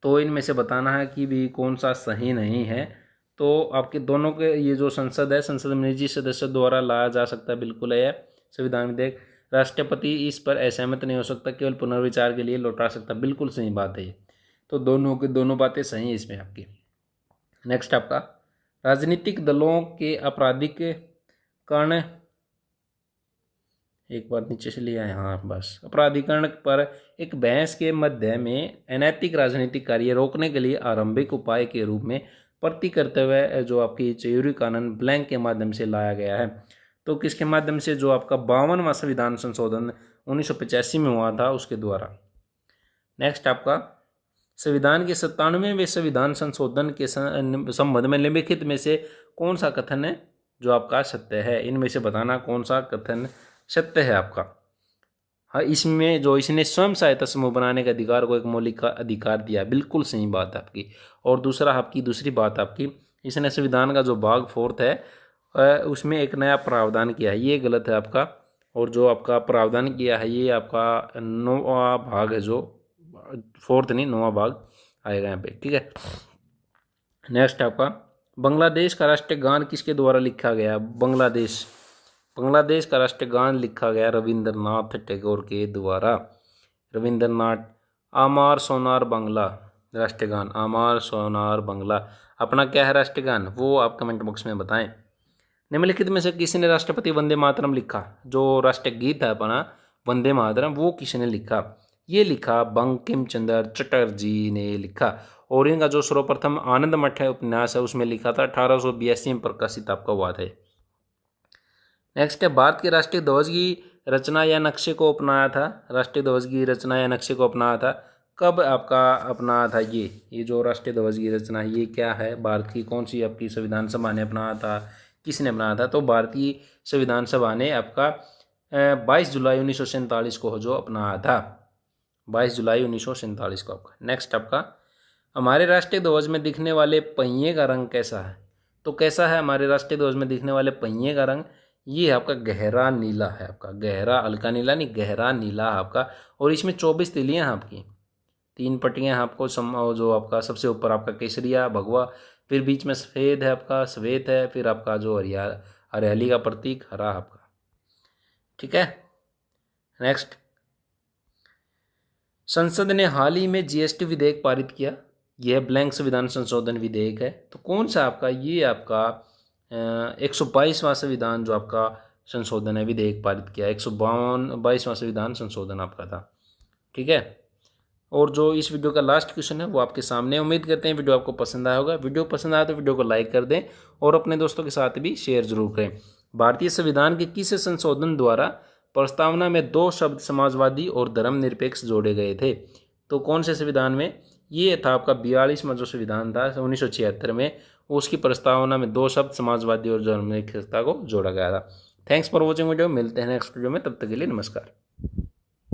तो इनमें से बताना है कि भी कौन सा सही नहीं है। तो आपके दोनों के ये जो संसद है, संसद में निजी सदस्य द्वारा लाया जा सकता है, बिल्कुल है संविधान विधेयक। राष्ट्रपति इस पर असहमत नहीं हो सकता, केवल पुनर्विचार के लिए लौटा सकता, बिल्कुल सही बात है ये। तो दोनों की दोनों बातें सही है इसमें आपकी। नेक्स्ट आपका राजनीतिक दलों के आपराधिकरण, एक बार नीचे से लिया है, हाँ बस, अपराधीकरण पर एक बहस के मध्य में अनैतिक राजनीतिक कार्य रोकने के लिए आरंभिक उपाय के रूप में प्रति करते हुए जो आपकी च्यूरी कानून ब्लैंक के माध्यम से लाया गया है। तो किसके माध्यम से? जो आपका 52वां संविधान संशोधन 1985 में हुआ था उसके द्वारा। नेक्स्ट आपका संविधान के 97वें संविधान संशोधन के संबंध में निम्नलिखित में से कौन सा कथन है जो आपका सत्य है? इनमें से बताना कौन सा कथन सत्य है आपका। हाँ, इसमें जो इसने स्वयं सहायता समूह बनाने के अधिकार को एक मौलिक अधिकार दिया, बिल्कुल सही बात है आपकी। और दूसरी बात आपकी, इसने संविधान का जो भाग 4 है उसमें एक नया प्रावधान किया है, ये गलत है आपका। और जो आपका प्रावधान किया है ये आपका 9वां भाग है, जो 4th नहीं 9वां भाग आएगा यहाँ पे, ठीक है। नेक्स्ट आपका बांग्लादेश का राष्ट्रीय गान किसके द्वारा लिखा गया? बांग्लादेश का राष्ट्रीय गान लिखा गया रविंद्रनाथ टैगोर के द्वारा। रविंद्रनाथ, आमार सोनार बांग्ला राष्ट्रीय गान, आमार सोनार बांग्ला अपना क्या है राष्ट्रीय गान, वो आप कमेंट बॉक्स में बताएं। निम्नलिखित में से किसने राष्ट्रपति वंदे मातरम लिखा? जो राष्ट्रीय गीत है अपना वंदे मातरम, वो किसने लिखा? ये लिखा बंकिम चंद्र चटर्जी ने लिखा। और इनका जो सर्वप्रथम आनंद मठ है उपन्यास है उसमें लिखा था 1882 में प्रकाशित आपका हुआ था। नेक्स्ट है भारत के राष्ट्रीय ध्वज की रचना या नक्शे को अपनाया था। राष्ट्रीय ध्वज की रचना या नक्शे को अपनाया था कब आपका अपना था ये जो राष्ट्रीय ध्वज की रचना है ये क्या है, भारत की कौन सी आपकी संविधान सभा ने अपनाया था, किसने बनाया था? तो भारतीय संविधान सभा ने आपका 22 जुलाई 1947 को जो अपनाया था, 22 जुलाई 1947 को आपका। नेक्स्ट आपका, हमारे राष्ट्रीय ध्वज में दिखने वाले पहिए का रंग कैसा है? तो कैसा है हमारे राष्ट्रीय ध्वज में दिखने वाले पहिए का रंग? ये आपका गहरा नीला है, आपका गहरा, हल्का नीला नहीं, गहरा नीला आपका। और इसमें 24 तिलियाँ हैं आपकी, 3 पट्टियाँ हैं आपको, जो आपका सबसे ऊपर आपका केसरिया भगवा, फिर बीच में सफ़ेद है आपका, श्वेत है, फिर आपका जो हरियाली का प्रतीक हरा आपका। ठीक है। नेक्स्ट, संसद ने हाल ही में जीएसटी विधेयक पारित किया। यह ब्लैंक संविधान संशोधन विधेयक है। तो कौन सा आपका? ये आपका 122वां संविधान जो आपका संशोधन है, विधेयक पारित किया, 122वां संविधान संशोधन आपका था। ठीक है। और जो इस वीडियो का लास्ट क्वेश्चन है वो आपके सामने। उम्मीद करते हैं वीडियो आपको पसंद आया होगा। वीडियो पसंद आया तो वीडियो को लाइक कर दें और अपने दोस्तों के साथ भी शेयर जरूर करें। भारतीय संविधान के किस संशोधन द्वारा प्रस्तावना में 2 शब्द समाजवादी और धर्मनिरपेक्ष जोड़े गए थे? तो कौन से संविधान में? ये था आपका 42वां जो संविधान था 1976 में, उसकी प्रस्तावना में 2 शब्द समाजवादी और धर्मनिरपेक्षता को जोड़ा गया था। Thanks for watching video. मिलते हैं नेक्स्ट वीडियो में, तब तक के लिए नमस्कार।